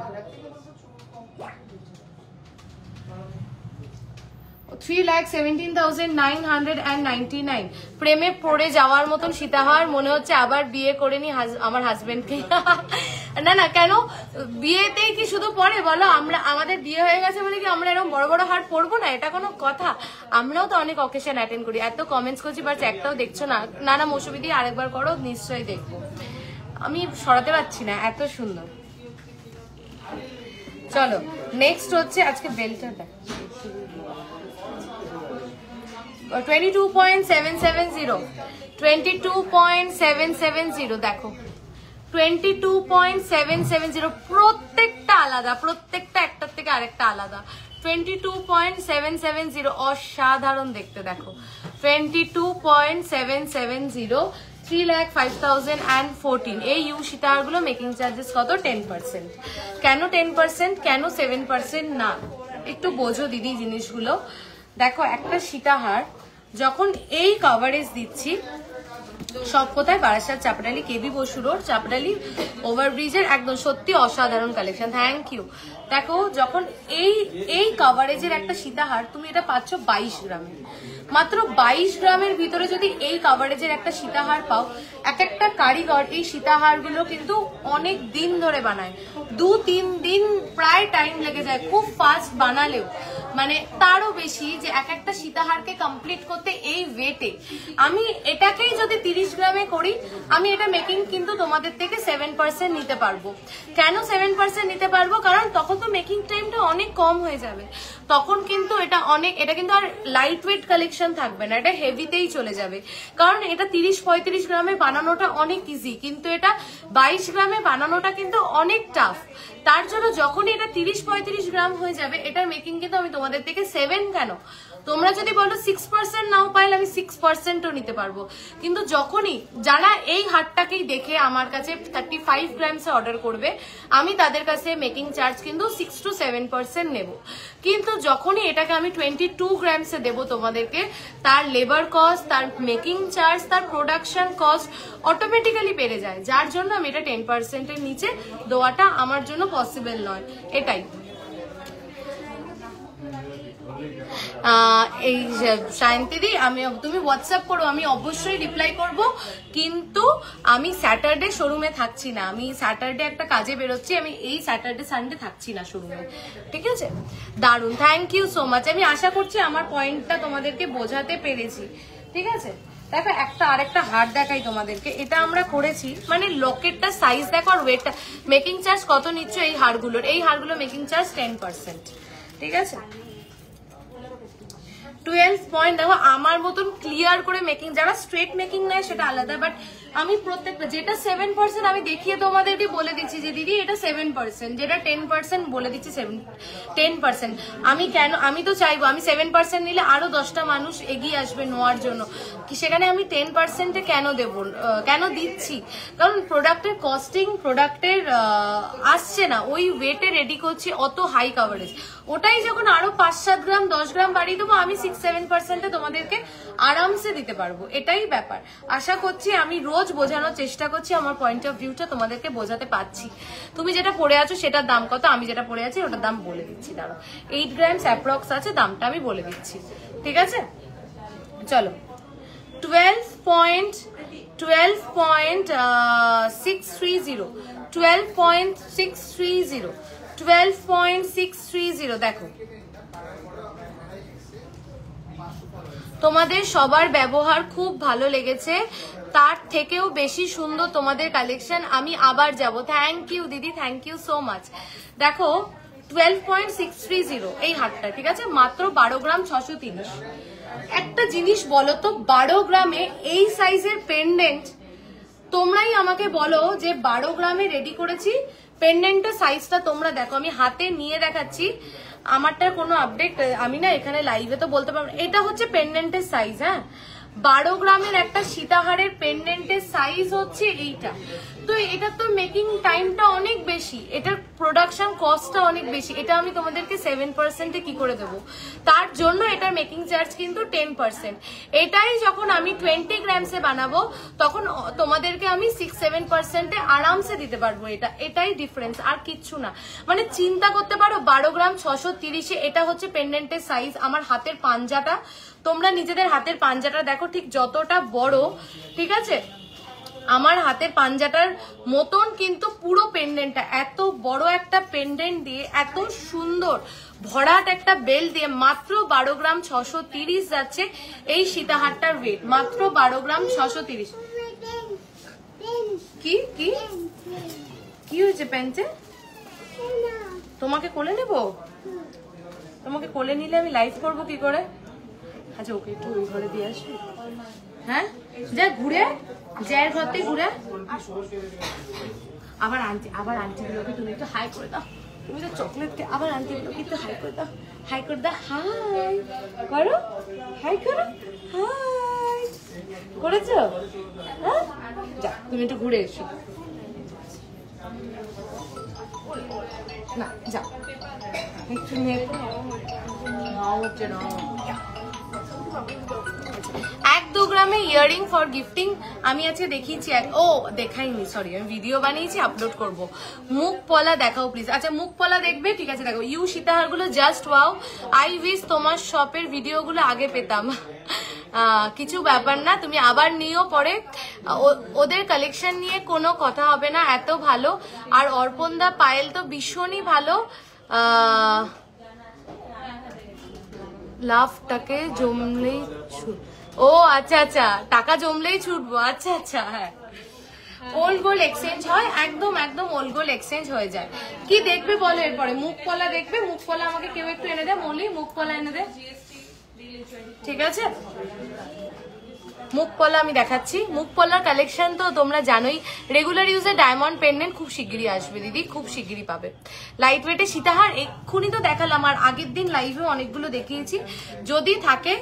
3,17,999, প্রেমে পড়ে যাওয়ার মতন সীতাহার, মনে হচ্ছে আবার বিয়ে করে নি আমার হাজবেন্ডকে। না না, কেন বিয়েতেই কি শুধু পরে বলো, আমরা আমাদের বিয়ে হয়ে গেছে বলে কি আমরা এরকম বড় বড় হার পরবো না? এটা কোনো কথা? আমরাও তো অনেক অকেশন অ্যাটেন্ড করি, এত কমেন্টস করছি বাট একটাও দেখছো না। না না মৌসুমী দি, আরেকবার করো, নিশ্চয়ই দেখবো। আমি সরাতে পারছি না, এত সুন্দর। চলো নেক্সট হচ্ছে, আজকে বেলটা দেখ, 22.770, 22.770, দেখো 22.770, প্রত্যেকটা আলাদা, প্রত্যেকটা একটার থেকে আরেকটা আলাদা। 22.770, অসাধারণ দেখতে। দেখো 22.770, 3,05,014। এই ইউ সীতাহারগুলো মেকিং চার্জেস কত? 10%। কেন 10%, কেন 7% না, একটু বোঝো দিদি জিনিসগুলো। দেখো একটা সীতাহার যখন এই কভারেজ দিচ্ছি, সব কোথায়? বারাসাত, চাপড়ালি, কেবি বসু রোড, চাপড়ালি ওভারব্রিজের একদম সত্যি অসাধারণ কালেকশন। Thank you. দেখো যখন এই কভারেজের একটা সীতাহার তুমি এটা পাচ্ছ 22 গ্রামে, মাত্র 22 গ্রামের ভিতরে যদি এই কভারেজের একটা সীতাহার পাও, এক একটা কারিগর এই সীতাহারগুলো কিন্তু অনেক দিন ধরে বানায়, 2-3 দিন প্রায় টাইম লেগে যায় খুব ফাস্ট বানালেও, মানে তারও বেশি, যে এক একটা সীতাহারকে কমপ্লিট করতে এই ওয়েটে। আমি এটাকেই যদি 30 গ্রামে করি, আমি এটা মেকিং কিন্তু তোমাদের থেকে 7% নিতে পারবো। কেন 7% নিতে পারবো? কারণ তখন তো মেকিং টাইমটা অনেক কম হয়ে যাবে, তখন কিন্তু এটা কিন্তু আর লাইট ওয়েট কালেকশন থাকবে না, এটা হেভিতেই চলে যাবে। কারণ এটা 30-35 গ্রামে বানানোটা অনেক ইজি, কিন্তু এটা 22 গ্রামে বানানোটা কিন্তু অনেক টাফ। তার জন্য যখনই এটা 30-35 গ্রাম হয়ে যাবে, এটার মেকিং কিন্তু আমি তোমাদের থেকে 7 কেন, তোমরা যদি বলো 6% নাও পাইলে আমি 6%ও নিতে পারবো। কিন্তু যখনই যারা এই হারটাকেই দেখে আমার কাছে 35 গ্রামসে অর্ডার করবে, আমি তাদের কাছে মেকিং চার্জ কিন্তু 6 to 7% নেব। কিন্তু যখনই এটাকে আমি 22 গ্রামসে দেবো তোমাদেরকে, তার লেবার কস্ট, তার মেকিং চার্জ, তার প্রোডাকশন কস্ট অটোমেটিক্যালি বেড়ে যায়, যার জন্য আমি এটা 10%-এর নিচে দেওয়াটা আমার জন্য পসিবল নয়। এটাই এই সায়ন্তীদি তুমি হোয়াটসঅ্যাপ করো, আমি অবশ্যই রিপ্লাই করব, কিন্তু আমি স্যাটারডে শোরুমে থাকছি না, আমি স্যাটারডে একটা কাজে বেরোচ্ছি, আমি এই স্যাটারডে সানডে থাকছি না শোরুমে, ঠিক আছে? দারুন, থ্যাংক ইউ সো মাচ। আমি আশা করছি আমার পয়েন্টটা তোমাদেরকে বোঝাতে পেরেছি, ঠিক আছে? দেখো আরেকটা হার দেখাই তোমাদেরকে, এটা আমরা করেছি, মানে লকেটটা সাইজ দেখো আর ওয়েটটা। মেকিং চার্জ কত নিচ্ছ এই হারগুলোর? এই হারগুলো মেকিং চার্জ 10%, ঠিক আছে? 12 পয়েন্ট। দেখো আমার মতন ক্লিয়ার করে মেকিং, যারা স্ট্রেট মেকিং নেয় সেটা আলাদা, বাট আমি প্রত্যেকটা যেটা 7% আমি দেখিয়ে তোমাদেরকে বলে দিচ্ছি যে দিদি এটা 7%, যেটা 10% বলে দিচ্ছি 10%। আমি তো চাইবো আমি 7% নিলে আরো 10টা মানুষ এগিয়ে আসবে নেওয়ার জন্য, সেখানে আমি 10%-এ কেন দেব, কেন দিচ্ছি? কারণ প্রোডাক্টের কস্টিং, প্রোডাক্টের আসছে না, ওই ওয়েটে রেডি করছি, অত হাই কাভারেজ, ওটাই যখন আরো 5-7 গ্রাম 10 গ্রাম বাড়িয়ে দেবো, আমি 6-7%-এ তোমাদেরকে আরামসে দিতে পারবো, এটাই ব্যাপার। আশা করছি আমি রোজ বোঝানোর চেষ্টা করছি, আমার পয়েন্ট অফ ভিউটা তোমাদেরকে বোঝাতে পারছি। তুমি যেটা পড়ে আছো সেটার দাম কত, আমি যেটা পড়ে আছি ওটার দাম বলে দিচ্ছি, দাঁড়ো 8 গ্রামস অ্যাপ্রক্স আছে, দামটা আমি বলে দিচ্ছি, ঠিক আছে? চলো 12.630 দেখো তোমাদের সবার ব্যবহার খুব ভালো লেগেছে, তার থেকেও বেশি সুন্দর তোমাদের কালেকশন, আমি আবার যাব। থ্যাংক ইউ দিদি, থ্যাংক ইউ সো মাচ। দেখো 12.630 এই হারটা, ঠিক আছে? মাত্র 12 গ্রাম 630। একটা জিনিস বলো তো, 12 গ্রামে এই সাইজের পেন্ডেন্ট, তোমরাই আমাকে বলো যে 12 গ্রামে রেডি করেছি, পেন্ডেন্টের সাইজটা তোমরা দেখো, আমি হাতে নিয়ে দেখাচ্ছি, আমারটা কোনো আপডেট আমি না এখানে লাইভে তো বলতে পারবো, এটা হচ্ছে পেন্ডেন্টের সাইজ। হ্যাঁ, 12 গ্রামের একটা সীতাহারের পেন্ডেন্টের সাইজ হচ্ছে এইটা। তো এটা তো মেকিং টাইমটা অনেক বেশি, এটার প্রোডাকশন কস্টটা অনেক বেশি, এটা আমি তোমাদেরকে 7%-এ কি করে দেবো? তার জন্য এটার মেকিং চার্জ কিন্তু 10%। এটাই যখন আমি 20 গ্রামসে বানাবো তখন তোমাদেরকে আমি 6-7%-এ আরামসে দিতে পারবো, এটাই ডিফারেন্স, আর কিচ্ছু না। মানে চিন্তা করতে পারো 12 গ্রাম 630-এ এটা হচ্ছে পেন্ডেন্টের সাইজ। আমার হাতের পাঞ্জাটা, তোমরা নিজেদের হাতের পাঞ্জাটা দেখো ঠিক যতটা বড়, ঠিক আছে? আমার হাতের পাঞ্জাটার মতন কিন্তু পুরো পেন্ডেন্টটা, এত বড় একটা পেন্ডেন্ট দিয়ে, এত সুন্দর ভরাট একটা বেল দিয়ে, মাত্র 12 গ্রাম 630 যাচ্ছে এই সীতাহারটার ওয়েট, মাত্র 12 গ্রাম 630। কি কি কি হয়েছে প্যান্টে? তোমাকে কোলে নেব? তোমাকে কোলে নিলে আমি লাইভ করবো কি করে? আচ্ছা ওকে একটু ওই ঘরে দিয়ে আসবি। হ্যাঁ যা ঘুরে, জ্যার ঘর থেকে ঘুরে আবার আন্টিগুলোকে তুমি একটু হাই করে দাও, তুমি তো চকলেট কে, আবার আন্টিগুলোকে একটু হাই করে দাও, হাই করে দাও, হাই করো, হাই করো, হাই করেছো? হ্যাঁ যা তুমি একটু ঘুরে এসো, না যা একটু নিয়ে 1-2 গ্রামে ইয়ারিং ফর গিফটিং আমি আজকে দেখিয়েছি, দেখাইনি, সরি, আমি ভিডিও বানিয়েছি, আপলোড করব। মুখ পলা দেখাও প্লিজ। আচ্ছা মুখ পলা দেখবে, ঠিক আছে? দেখো ইউ সীতাহার গুলো জাস্ট ওয়াও, আই উইশ তোমার শপের ভিডিওগুলো আগে পেতাম। কিছু ব্যাপার না, তুমি আবার নিও পরে, ওদের কালেকশন নিয়ে কোনো কথা হবে না, এত ভালো। আর অর্পণদা পায়েল তো ভীষণই ভালো। লাভটাকে জমলেই ছুট, ও আচ্ছা আচ্ছা, টাকা জমলেই ছুটবো, আচ্ছা আচ্ছা, হ্যাঁ ওল্ড গোল্ড এক্সচেঞ্জ হয়, একদম একদম ওল্ড গোল্ড এক্সচেঞ্জ হয়ে যায়। কি দেখবে বলো এরপরে? মুখ পলা দেখবে? মুখ পলা আমাকে কেউ একটু এনে দে, মলি মুখ পলা এনে দে, ঠিক আছে? মুখ পলা আমি দেখাচ্ছি। মুখ পলার কালেকশন তো তোমরা জানোই, রেগুলার ইউজে ডায়মন্ড পেন্ডেন্ট খুব শিগগিরই আসবে দিদি, খুব শিগগিরই পাবে। লাইট ওয়েটে সীতাহার এক্ষুনি তো দেখালাম, আর আগের দিন লাইভে অনেকগুলো দেখিয়েছি, যদি থাকে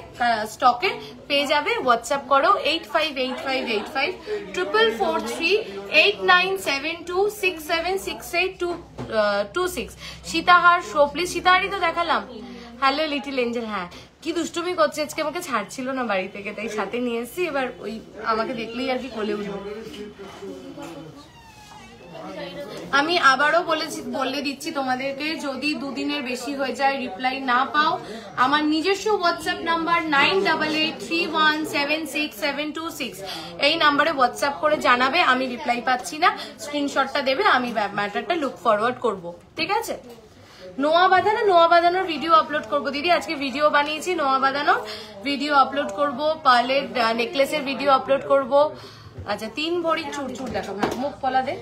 স্টকে পেয়ে যাবে। হোয়াটসঅ্যাপ করো 85858534389726768226। সীতাহার শো প্লিজ। সীতাহারই তো দেখালাম। হ্যালো লিটিল এঞ্জেল, হ্যাঁ কি দুষ্টুমি করছে আজকে, আমাকে ছাড়ছিল না বাড়ি থেকে, তাই সাথে নিয়ে এসেছি। এবার ওই আমাকে দেখলেই আর কি কোলে উঠবো। আমি আবারও বলে দিচ্ছি তোমাদেরকে, যদি দুদিনের বেশি হয়ে যায় রিপ্লাই না পাও, আমার নিজস্ব হোয়াটসঅ্যাপ নাম্বার 9883176726 এই নাম্বারে হোয়াটসঅ্যাপ করে জানাবে আমি রিপ্লাই পাচ্ছি না, স্ক্রিনশটটা দেবে, আমি ম্যাটারটা লুক ফরওয়ার্ড করব, ঠিক আছে? নোয়া বাঁধানোর ভিডিও আপলোড করবো দিদি, আজকে ভিডিও বানিয়েছি, নোয়া বাঁধানোর ভিডিও আপলোড করব, পার্লের নেকলেসের ভিডিও আপলোড করব। আচ্ছা 3 ভরি চুরচুর দেখাবো, মুখ পলা দে।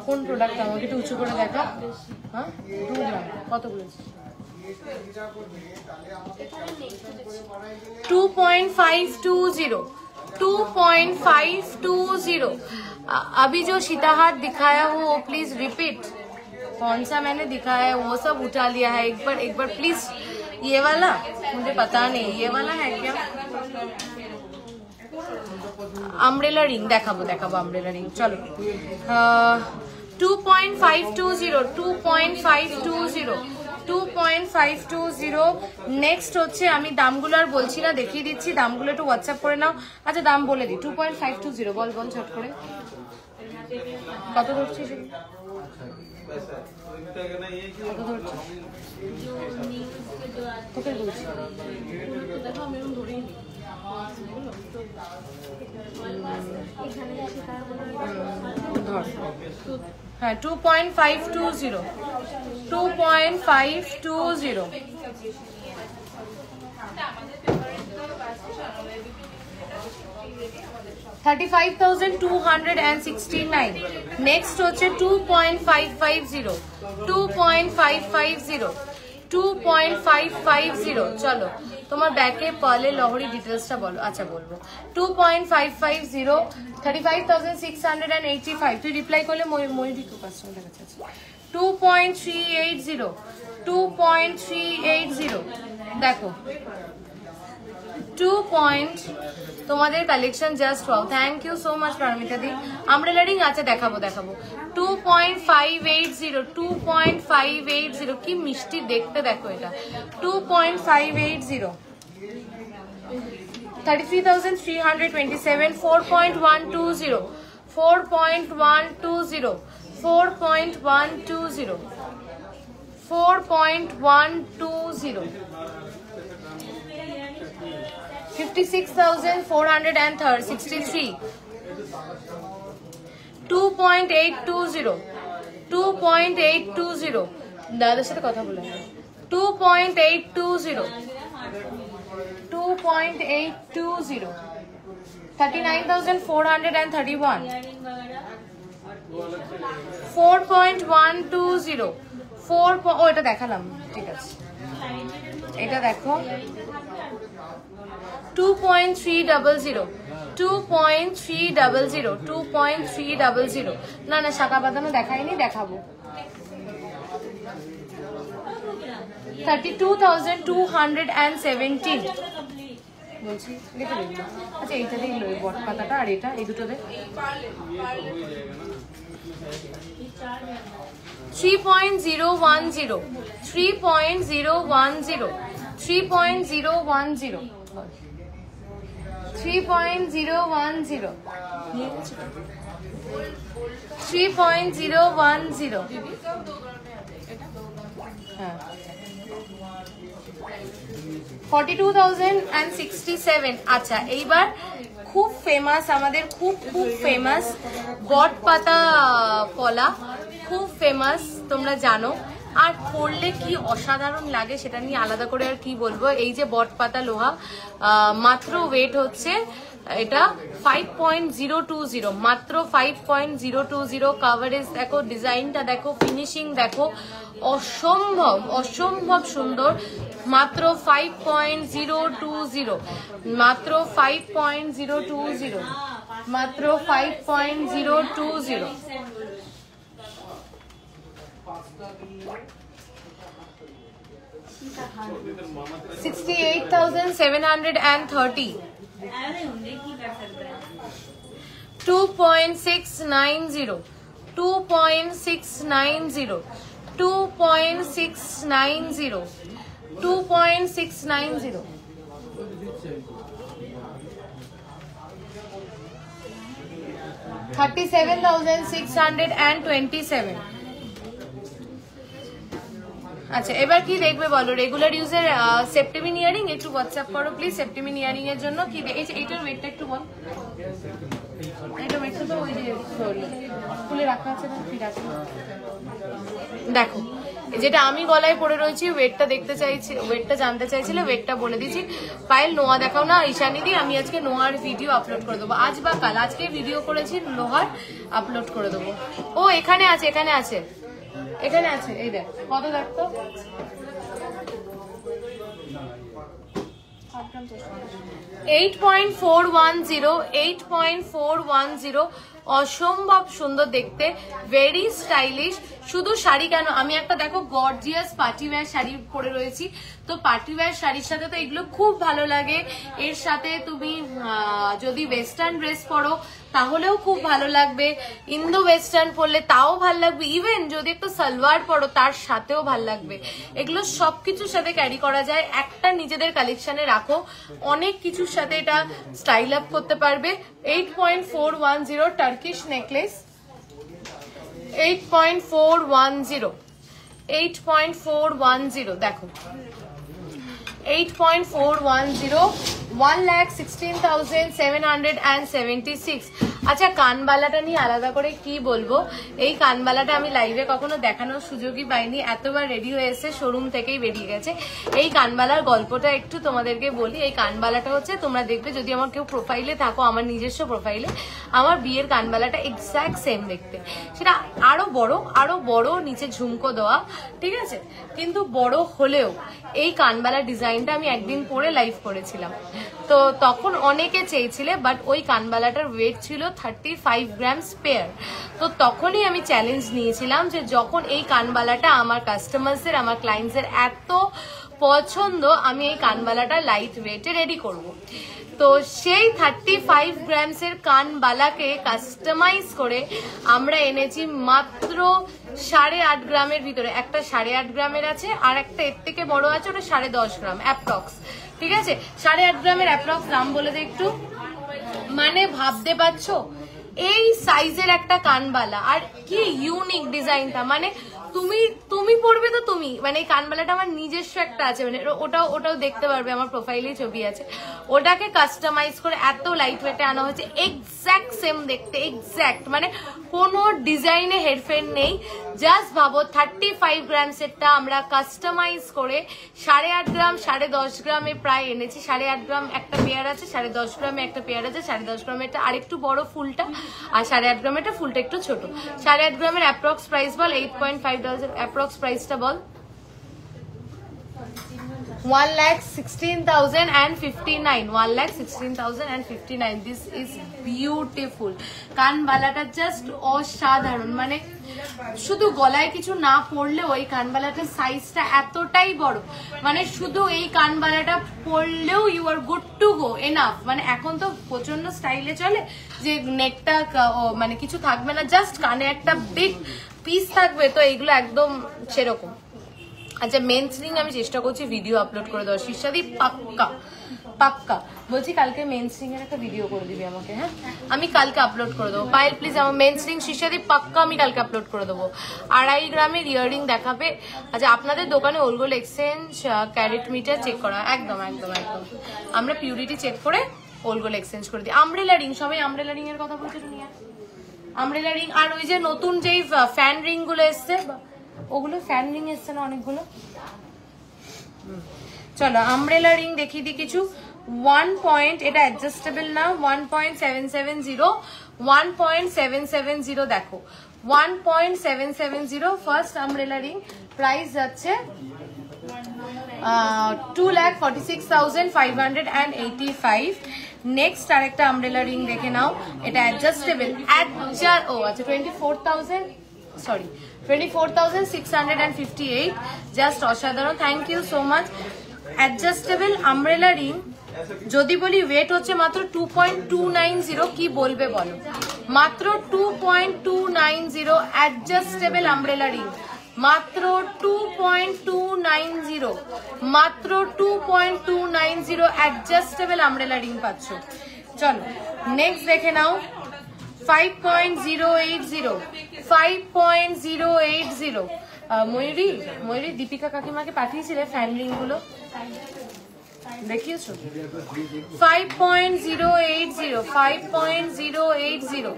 কোন প্রোডাক্ট আমাকে একটু উঁচু করে দেখা। হ্যাঁ 2 গ্রাম কত বলেছি? 2.520 अभी जो सीताहार दिखाया हो वो प्लीज रिपीट। कौन सा मैंने दिखाया है वो सब उठा लिया है, एक बार प्लीज। ये वाला मुझे पता नहीं, ये वाला है क्या? अम्ब्रेला रिंग देखाबो अम्ब्रेला रिंग, चलो 2.520 নেক্সট হচ্ছে, আমি দামগুলো আর বলছি না, দেখিয়ে দিচ্ছি, দামগুলো একটু হোয়াটসঅ্যাপ করে নাও। আচ্ছা দাম বলে দিই, 2.520 বল ঝট করে কত ধরছিস, কত ধরছিস তোকে বলছি, হ্যাঁ 2.520 35,269। নেক্সট হচ্ছে 2.550 চলো তোমার ব্যাকে পার্লের লহরি ডিটেলসটা বলো। আচ্ছা বলবো 2.550 35,685। তুই রিপ্লাই করলে ময়ূরী কাস্টমার কাছে আছে। 2.380 দেখো 2. তোমাদের কালেকশন just wow, thank you so much Paramita di. Umbrella ring আচ্ছা দেখাবো 2.580 কি মিষ্টি দেখতে, দেখো এটা 2.580 33,327 4.120 56,463 2.820 দাদার সাথে কথা বলে 2.820 39,431 4.120 ও এটা দেখালাম, ঠিক আছে এটা দেখো 2.300 না শাখা বাঁধানো দেখাইনি, দেখাবো 32,217 বলছি। আচ্ছা এইটা দিই বট পাতাটা, আর এটা এই দুটো দে 3.010 হ্যাঁ 42,067। আচ্ছা এইবার খুব ফেমাস, আমাদের খুব ফেমাস বট পাতা পলা, খুব ফেমাস তোমরা জানো, আর পরলে কি অসাধারণ লাগে সেটা নিয়ে আলাদা করে আর কি বলবো। এই যে বট পাতা লোহা, মাত্র ওয়েট হচ্ছে এটা 5.020, মাত্র 5.020। কাভারেজ দেখো, ডিজাইনটা দেখো, ফিনিশিং দেখো, অসম্ভব সুন্দর। মাত্র 5.020, মাত্র 5.020, মাত্র 5.020। 68,730 2.690 2.690, 2.690, 2.690, 37,627। আচ্ছা এবার কি দেখবে বলো? রেগুলার ইউজের সেপ্টেমিন ইয়ারিং একটু হোয়াটসঅ্যাপ করো প্লিজ। সেপ্টেমিন ইয়ারিং এর জন্য কি এইটার ওয়েটটা একটু বল। এটা ওয়েটটা তো ওই যে খুলে রাখা আছে না, ঠিক আছে। দেখো যেটা আমি গলায় পরে রয়েছি ওয়েটটা দেখতে চাইছি, ওয়েটটা জানতে চাইছিলে, ওয়েটটা বলে দিচ্ছি। পায়েল নোয়া দেখাও না ঈশানিদি, আমি আজকে নোয়ার ভিডিও আপলোড করে দেবো আজ বা কাল। আজকে ভিডিও করেছি লোহার, আপলোড করে দেবো। ও এখানে আছে, এখানে আছে, এখানে আছে, এই দেখ কত দেখতো। 8.410, 8.410, অসম্ভব সুন্দর দেখতে, ভেরি স্টাইলিশ। শুধু শাড়ি কেন, আমি একটা দেখো গর্জিয়াস পার্টি ওয়্যার শাড়ি পরে রয়েছি, তো পার্টি ওয়্যার শাড়ির সাথে তো এগুলো খুব ভালো লাগে। এর সাথে তুমি যদি ওয়েস্টার্ন ড্রেস পরো তাহলেও খুব ভালো লাগবে, ইন্দো ওয়েস্টার্ন পরলে তাও ভালো লাগবে, ইভেন যদি একটু সালোয়ার পরো তার সাথেও ভালো লাগবে। এগুলো সবকিছুর সাথে ক্যারি করা যায়, একটা নিজেদের কালেকশনে রাখো, অনেক কিছুর সাথে এটা স্টাইল আপ করতে পারবে। 8.410 টার্কিশ নেকলেস, 8.410, 8.410 দেখো, 8.410, 1,16,776। আচ্ছা কানবালাটা নিয়ে আলাদা করে কি বলবো, এই কানবালাটা আমি লাইভে কখনো দেখানোর সুযোগই পাইনি, এতবার রেডি হয়ে এসে শোরুম থেকেই বেরিয়ে গেছে। এই কানবালার গল্পটা একটু তোমাদেরকে বলি। এই কানবালাটা হচ্ছে, তোমরা দেখবে যদি আমার কেউ প্রোফাইলে থাকো, আমার নিজস্ব প্রোফাইলে, আমার বিয়ের কানবালাটা এক্স্যাক্ট সেম দেখতে, সেটা আরো বড় নিচে ঝুমকো দেওয়া, ঠিক আছে, কিন্তু বড় হলেও এই কানবালার ডিজাইনটা আমি একদিন পরে লাইভ করেছিলাম, তো তখন অনেকে চেয়েছিলে, বাট ওই কানবালাটার ওয়েট ছিল 35 গ্রামস পেয়ার। তো তখনই আমি চ্যালেঞ্জ নিয়েছিলাম যে যখন এই কানবালাটা আমার কাস্টমার্সের, আমার ক্লায়েন্টসের এত পছন্দ, আমি এই কানবালাটা লাইট ওয়েটে রেডি করব। তো সেই 35 গ্রামসের কানবালাকে কাস্টমাইজ করে আমরা এনেছি মাত্র 8.5 গ্রামের ভিতরে। একটা 8.5 গ্রামের আছে, আর একটা এর থেকে বড় আছে, ওটা 10.5 গ্রাম অ্যাপ্রক্স, ঠিক আছে। 8.5 গ্রামের অ্যাপ্রক্স দাম বলে দে একটু, মানে ভাবতে পারছো এই সাইজের একটা কানবালা, আর কি ইউনিক ডিজাইনটা, মানে তুমি পড়বে তো তুমি, মানে এই কানবালাটা আমার নিজস্ব একটা আছে, মানে ওটাও দেখতে পারবে, আমার প্রোফাইলেই ছবি আছে, ওটাকে কাস্টমাইজ করে এত লাইট ওয়েটে আনা হয়েছে, এক্স্যাক্ট সেম দেখতে, এক্স্যাক্ট, মানে কোনো ডিজাইনে হেরফের নেই। জাস্ট ভাবো 35 গ্রাম সেটটা আমরা কাস্টমাইজ করে 8.5 গ্রাম 10.5 গ্রামে প্রায় এনেছি। 8.5 গ্রাম একটা পেয়ার আছে, 10.5 গ্রামে একটা পেয়ার আছে, 10.5 গ্রামেরটা আরেকটু বড় ফুলটা, আর 8.5 গ্রামেরটা ফুলটা একটু ছোট। 8.5 গ্রামের অ্যাপ্রক্স প্রাইস বল, 8.5 অ্যাপ্রক্স প্রাইসটা বল। 1,16,059, 1,16,059। This is beautiful. কানবালাটা জাস্ট অসাধারণ, মানে শুধু গলায় কিছু না পরলেও এই কানবালাটার সাইজটা এতটাই বড়, মানে শুধু এই কানবালাটা পরলেও you are good to go, enough. মানে এখন তো প্রচন্ড স্টাইলে চলে যে নেকটা মানে কিছু থাকবে না, জাস্ট কানে একটা বিগ পিস থাকবে, তো এইগুলো একদম সেরকম। আচ্ছা মেন্স রিং আমি চেষ্টা করছি ভিডিও আপলোড করে দেওয়ার, শীর্ষাদি পাক্কা পাক্কা বলছি, কালকে মেন্স রিং এর একটা ভিডিও করে দিবি আমাকে, হ্যাঁ আমি কালকে আপলোড করে দেবো। পায়েল প্লিজ আমার মেন্স রিং শীর্ষাদি পাক্কা আমি কালকে আপলোড করে দেবো। 2.5 গ্রামের ইয়াররিং দেখাবে। আচ্ছা আপনাদের দোকানে old gold exchange carat meter check করা? একদম একদম একদম, আমরা পিউরিটি চেক করে ওল্ড গোল্ড এক্সচেঞ্জ করে দিই। আমব্রেলা রিং, সবাই আমব্রেলা রিং এর কথা বলছে, নিয়ে আমব্রেলা রিং, আর ওই যে নতুন যেই ফ্যান রিং গুলো এসছে, ওগুলো ফ্যান রিং এসছে না অনেকগুলো, চলো আমব্রেলা রিং দেখিয়ে দিই কিছু। 1 পয়েন্ট, এটা অ্যাডজাস্টেবল না, 1.770, 1.770 দেখো, 1.770 ফার্স্ট আমব্রেলা রিং, প্রাইস যাচ্ছে 2,46,585। নেক্সট আরেকটা আমব্রেলা রিং দেখে নাও, এটা অ্যাডজাস্টেবল, ও আচ্ছা 24,658, জাস্ট অসাধারণ, thank you so much. Adjustable umbrella ring যদি বলি ওয়েট হচ্ছে মাত্র 2.290, কি বলবে বলো? মাত্র 2.290 অ্যাডজাস্টেবল আমব্রেলা রিং, মাত্র 2.290, মাত্র 2.290 অ্যাডজাস্টেবল আমব্রেলা রিং পাচ্ছ। চলো নেক্সট দেখে নাও 5.080, 5.080। ময়ূরী দীপিকা কাকিমাকে পাঠিয়েছিলে ফ্যান রিং গুলো, দেখিয়েছো? 5.080, 5.080।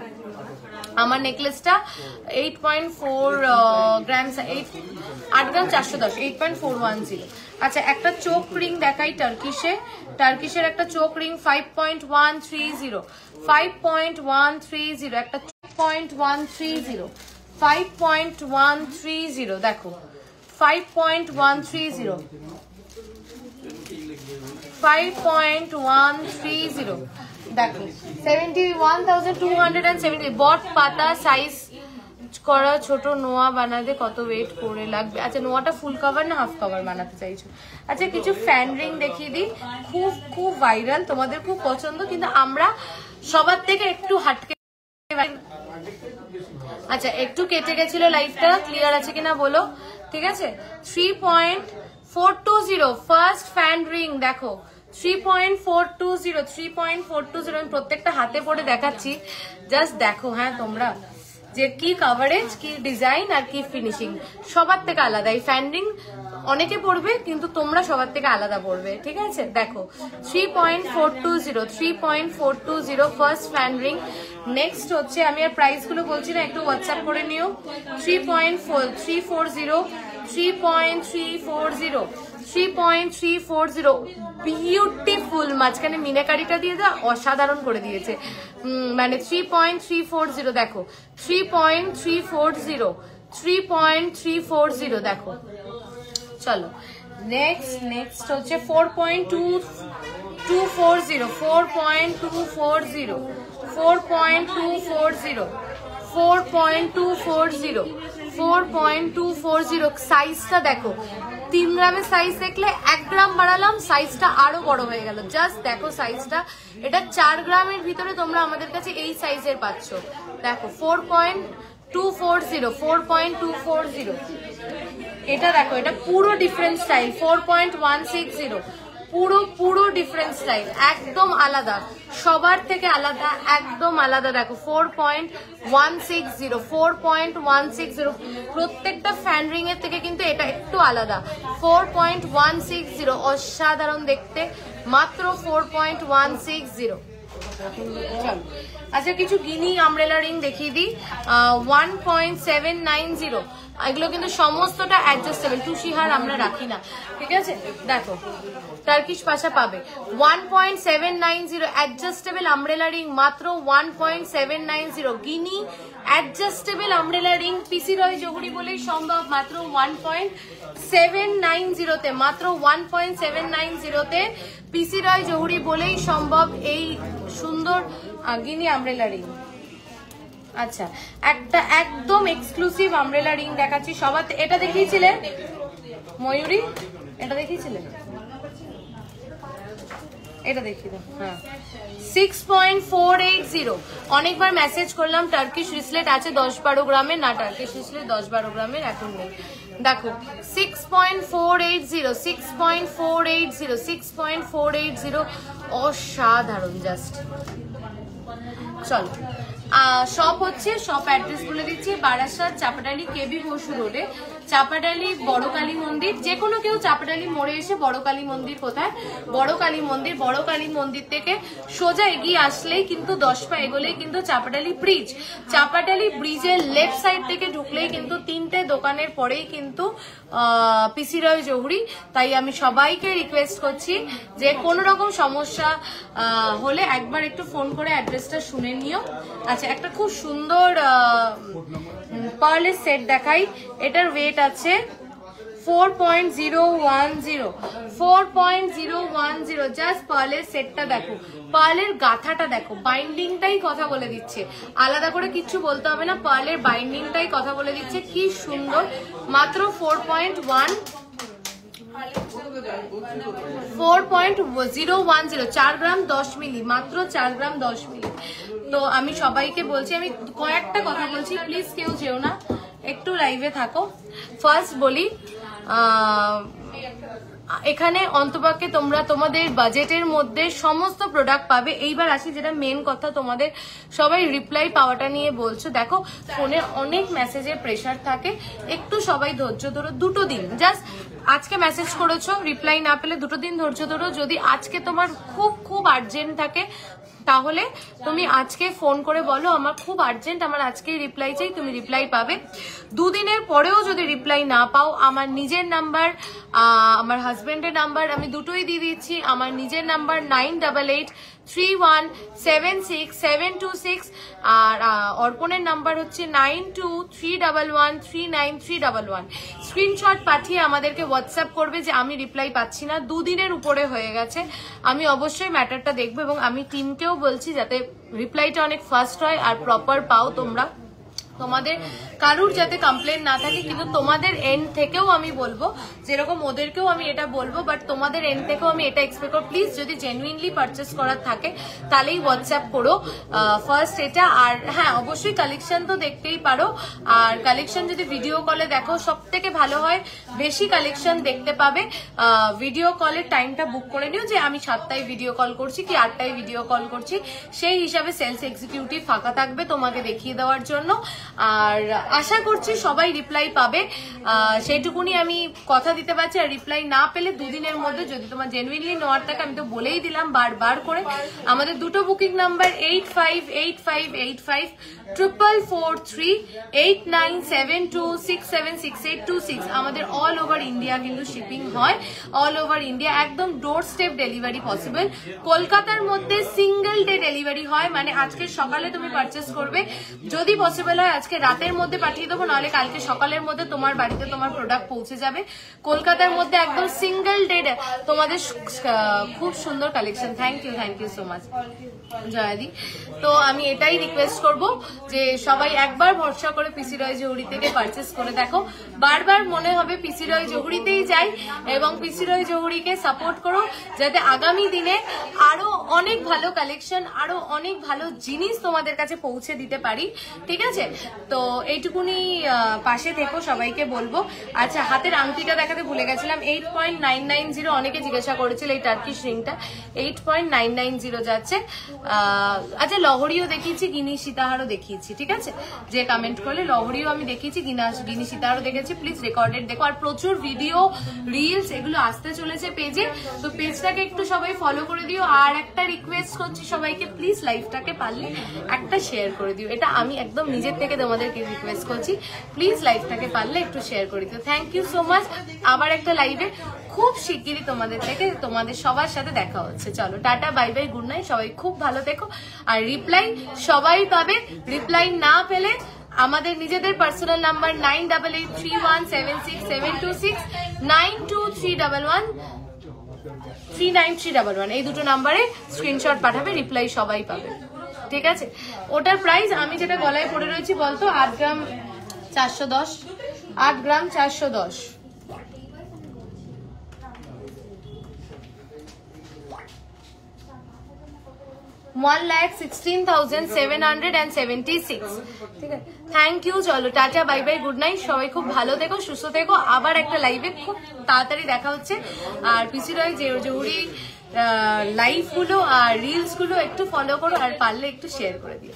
আমার নেকলেসটা 8.4 গ্রাম, 8 গ্রাম 410, 8.410। আচ্ছা একটা চোক রিং দেখাই টার্কিশের একটা চোক রিং 5.130, 5.130, একটা 5.130, 5.130 দেখো, 5.130, 5.130 দেখো, 71,270। বট পাতা সাইজ করা ছোট নোয়া বানাতে কত ওয়েট করে লাগবে? আচ্ছা নোয়াটা ফুল কভার না হাফ কভার বানাতে চাইছো? আচ্ছা কিছু ফ্যান রিং দেখিয়ে দিই, খুব ভাইরাল, তোমাদের খুব পছন্দ, কিন্তু আমরা সবার থেকে একটু হাটকে, আচ্ছা একটু কেটে গেছিল লাইভটা, ক্লিয়ার আছে কিনা বলো, ঠিক আছে? 3.420 ফার্স্ট ফ্যান রিং দেখো, 3.420, 3.420। আমি প্রত্যেকটা হাতে পরে দেখাচ্ছি, জাস্ট দেখো। হ্যাঁ তোমরা যে কি কভারেজ, কি ডিজাইন আর কি ফিনিশিং, সবার থেকে আলাদা। এই ফ্যান রিং অনেকে পড়বে কিন্তু তোমরা সবার থেকে আলাদা পড়বে, ঠিক আছে? দেখো 3.420, 3.420 ফার্স্ট ফ্যান রিং। নেক্সট হচ্ছে, আমি আর প্রাইস গুলো বলছি না, একটু হোয়াটসঅ্যাপ করে নিও। 3.340, 3.340, 3.340 বিউটিফুল, মাঝখানে মিনাকারিটা দিয়ে যা অসাধারণ করে দিয়েছে, মানে 3.340 দেখো, 3.340, 3.340 দেখো। চলো নেক্সট হচ্ছে 4.240, 4.240, 4.240, 4.240, 4.240 সাইজটা দেখো। 3 গ্রামের সাইজ দেখলে 1 গ্রাম বাড়ালাম, সাইজটা আরো বড় হয়ে গেল। জাস্ট দেখো সাইজটা, এটা 4 গ্রামের ভিতরে তোমরা আমাদের কাছে এই সাইজের পাচ্ছ। দেখো 4.240, 4.240। এটা দেখো, এটা পুরো ডিফারেন্ট স্টাইল, 4.160, পুরো ডিফারেন্ট স্টাইল, একদম আলাদা, সবার থেকে আলাদা, একদম আলাদা। দেখো 4.160, 4.160, প্রত্যেকটা ফ্যান রিং এর থেকে কিন্তু এটা একটু আলাদা। 4.160 অসাধারণ দেখতে, মাত্র 4.160। আচ্ছা কিছু গিনি আমব্রেলা রিং দেখিয়ে দিই, 1.790। এগুলো কিন্তু সমস্তটা অ্যাডজাস্টেবল, টুসিহার আমরা রাখি না, ঠিক আছে? দেখো টার্কিশ পাশা পাবে 1.790 অ্যাডজাস্টেবল আমব্রেলা রিং, মাত্র 1.790। গিনি অ্যাডজাস্টেবল আমব্রেলা রিং পিসি রয় জহুরি বলেই সম্ভব, মাত্র 1.790 তে, মাত্র 1.790 তে পিসি রয় জহুরি বলেই সম্ভব এই সুন্দর গিনি আমব্রেলা রিং। আচ্ছা একটা একদম এক্সক্লুসিভ আমব্রেলা রিং দেখাচ্ছি সবার। এটা দেখিয়েছিলে ময়ূরী, এটা দেখিয়েছিলে, এটা দেখিয়ে দাও। হ্যাঁ 6.480। অনেকবার মেসেজ করলাম টার্কিশ রিসলেট আছে 10-12 গ্রামের, না টার্কিশ রিসলেট 10-12 গ্রামের এখন নেই। দেখো 6.480, 6.480, 6.480 অসাধারণ জাস্ট। চলো শপ হচ্ছে, শপ অ্যাড্রেস বলে দিচ্ছি, বারাসাত চাপাডালি কেবি বসু রোডে, চাপাডালি বড় কালী মন্দির। যে কোনো কেউ চাপাডালি মোড়ে এসে বড় কালী মন্দির কোথায়, বড় কালী মন্দির, বড় কালী মন্দির থেকে সোজা এগিয়ে আসলেই কিন্তু 10 পা এগোলেই কিন্তু চাপাডালি ব্রিজ, চাপাডালি ব্রিজের লেফট সাইড থেকে ঢুকলেই কিন্তু 3টে দোকানের পরেই কিন্তু পিসি রয় জহুরি। তাই আমি সবাইকে রিকোয়েস্ট করছি যে কোনো রকম সমস্যা হলে একবার একটু ফোন করে অ্যাড্রেসটা শুনে নিও। আচ্ছা একটা খুব সুন্দর পার্লের সেট দেখাই, এটার ওয়েট আছে 4.010, 4.010। জাস্ট পার্লের সেটটা দেখো, পার্লের গাথাটা দেখো, বাইন্ডিংটাই কথা বলে দিচ্ছে, আলাদা করে কিছু বলতে হবে না, পার্লের বাইন্ডিংটাই কথা বলে দিচ্ছে, কি সুন্দর। মাত্র 4.1 4.010, 4 গ্রাম 10 মিলি, মাত্র 4 গ্রাম 10 মিলি। তো আমি সবাইকে বলছি, আমি কয়েকটা কথা বলছি, প্লিজ কেউ যেও না, একটু লাইভে থাকো। ফার্স্ট বলি, এখানে অন্তপক্ষে তোমরা তোমাদের বাজেটের মধ্যে সমস্ত প্রোডাক্ট পাবে। এইবার আসি যেটা মেন কথা, তোমাদের সবাই রিপ্লাই পাওয়াটা নিয়ে বলছো। দেখো ফোনে অনেক মেসেজের প্রেসার থাকে, একটু সবাই ধৈর্য ধরো, 2 দিন জাস্ট। আজকে মেসেজ করেছো, রিপ্লাই না পেলে 2 দিন ধৈর্য ধরো। যদি আজকে তোমার খুব খুব আর্জেন্ট থাকে তাহলে তুমি আজকে ফোন করে বলো আমার খুব আর্জেন্ট, আমার আজকেই রিপ্লাই চাই, তুমি রিপ্লাই পাবে। 2 দিনের পরেও যদি রিপ্লাই না পাও, আমার নিজের নাম্বার, আমার হাজবেন্ডের নাম্বার আমি দুটোই দিয়ে দিচ্ছি। আমার নিজের নাম্বার 9883176726, আর অর্পণের নাম্বার হচ্ছে 9231139311। স্ক্রিনশট পাঠিয়ে আমাদেরকে হোয়াটসঅ্যাপ করবে যে আমি রিপ্লাই পাচ্ছি না, 2 দিনের উপরে হয়ে গেছে। আমি অবশ্যই ম্যাটারটা দেখবো এবং আমি টিমকেও বলছি যাতে রিপ্লাইটা অনেক ফাস্ট হয় আর প্রপার পাও তোমরা। তোমাদের কারুর যাতে কমপ্লেন না থাকে, কিন্তু তোমাদের এন্ড থেকেও আমি বলবো, যেরকম ওদেরকেও আমি এটা বলবো, বাট তোমাদের এন্ড থেকেও আমি এটা এক্সপেক্ট করব, প্লিজ যদি জেনুইনলি পারচেস করার থাকে তাহলেই হোয়াটসঅ্যাপ করো ফার্স্ট এটা। আর হ্যাঁ, অবশ্যই কালেকশন তো দেখতেই পারো, আর কালেকশন যদি ভিডিও কলে দেখো সব থেকে ভালো হয়, বেশি কালেকশন দেখতে পাবে। ভিডিও কলের টাইমটা বুক করে নিও, যে আমি 7টায় ভিডিও কল করছি কি 8টায় ভিডিও কল করছি, সেই হিসাবে সেলস এক্সিকিউটিভ ফাঁকা থাকবে তোমাকে দেখিয়ে দেওয়ার জন্য। আর আশা করছি সবাই রিপ্লাই পাবে, সেইটুকুনি আমি কথা দিতে পারছি। আর রিপ্লাই না পেলে 2 দিনের মধ্যে যদি তোমার জেনুইনলি নেওয়ার থাকে, আমি তো বলেই দিলাম বারবার করে, আমাদের দুটো বুকিং নাম্বার 858585438972676826। আমাদের অল ওভার ইন্ডিয়া কিন্তু শিপিং হয়, অল ওভার ইন্ডিয়া, একদম ডোর স্টেপ ডেলিভারি পসিবল। কলকাতার মধ্যে সিঙ্গেল ডে ডেলিভারি হয়, মানে আজকে সকালে তুমি পারচেস করবে, যদি পসিবল হয় আজকে রাতের মধ্যে পাঠিয়ে দেবো, নাহলে কালকে সকালের মধ্যে তোমার বাড়িতে তোমার প্রোডাক্ট পৌঁছে যাবে। কলকাতার মধ্যে একদম সিঙ্গেল ডে তোমাদের খুব সুন্দর collection. Thank you so much জয়াদি। তো আমি এটাই রিকোয়েস্ট করব যে সবাই একবার ভরসা করে পিসি রয় জহুরি থেকে পারচেস করে দেখো, বারবার মনে হবে পিসি রয় জহুরিতেই যাই, এবং পিসি রয় জহুরিকে সাপোর্ট করো, যাতে আগামী দিনে আরো অনেক ভালো কালেকশন, আরো অনেক ভালো জিনিস তোমাদের কাছে পৌঁছে দিতে পারি। ঠিক আছে, তো এইটুকুনি পাশে থেকো, সবাইকে বলবো। আচ্ছা, হাতের আংটিটা দেখাতে ভুলে গেছিলাম, 8.990। অনেকে জিজ্ঞাসা করেছিল এই টার্কিশ রিংটা 8.990 যাচ্ছে। আচ্ছা, লহরিও দেখিয়েছি, গিনি সীতাহারও দেখিয়েছি। ঠিক আছে, যে কমেন্ট করলে লহরিও আমি দেখিয়েছি, গিনি সীতাহারও দেখেছি। প্লিজ রেকর্ডেড দেখো, আর প্রচুর ভিডিও রিলস এগুলো আসতে চলেছে পেজে, তো পেজটাকে একটু সবাই ফলো করে দিও। আর একটা রিকোয়েস্ট করছি সবাইকে, প্লিজ লাইভটাকে পারলে একটা শেয়ার করে দিও, এটা আমি একদম নিজের থেকে তোমাদেরকে রিকোয়েস্ট করছি, প্লিজ লাইভটাকে পারলে একটু শেয়ার করে দিও। Thank you so much. আবার একটা লাইভে খুব শিগগিরই তোমাদের সবার সাথে দেখা হচ্ছে। চলো tata, bye bye, good night, সবাই খুব ভালো থেকো। আর রিপ্লাই সবাই পাবে, রিপ্লাই না পেলে আমাদের নিজেদের পার্সোনাল নাম্বার 9883176726, 9231393311, এই দুটো নাম্বারে স্ক্রিনশট পাঠাবে, রিপ্লাই সবাই পাবে। ঠিক আছে, ওটার প্রাইস আমি যেটা গলায় পড়ে রয়েছি বলতো, 8 গ্রাম 410, 8 গ্রাম 410। $1,16,776। ঠিক আছে, থ্যাংক ইউ। চলো tata, bye bye, good night, সবাই খুব ভালো থেকো, সুস্থ থেকো। আবার একটা লাইভে খুব তাড়াতাড়ি দেখা হচ্ছে। আর পিসি রয় জহুরি লাইভ গুলো আর রিলস গুলো একটু ফলো করো, আর পারলে একটু শেয়ার করে দিও।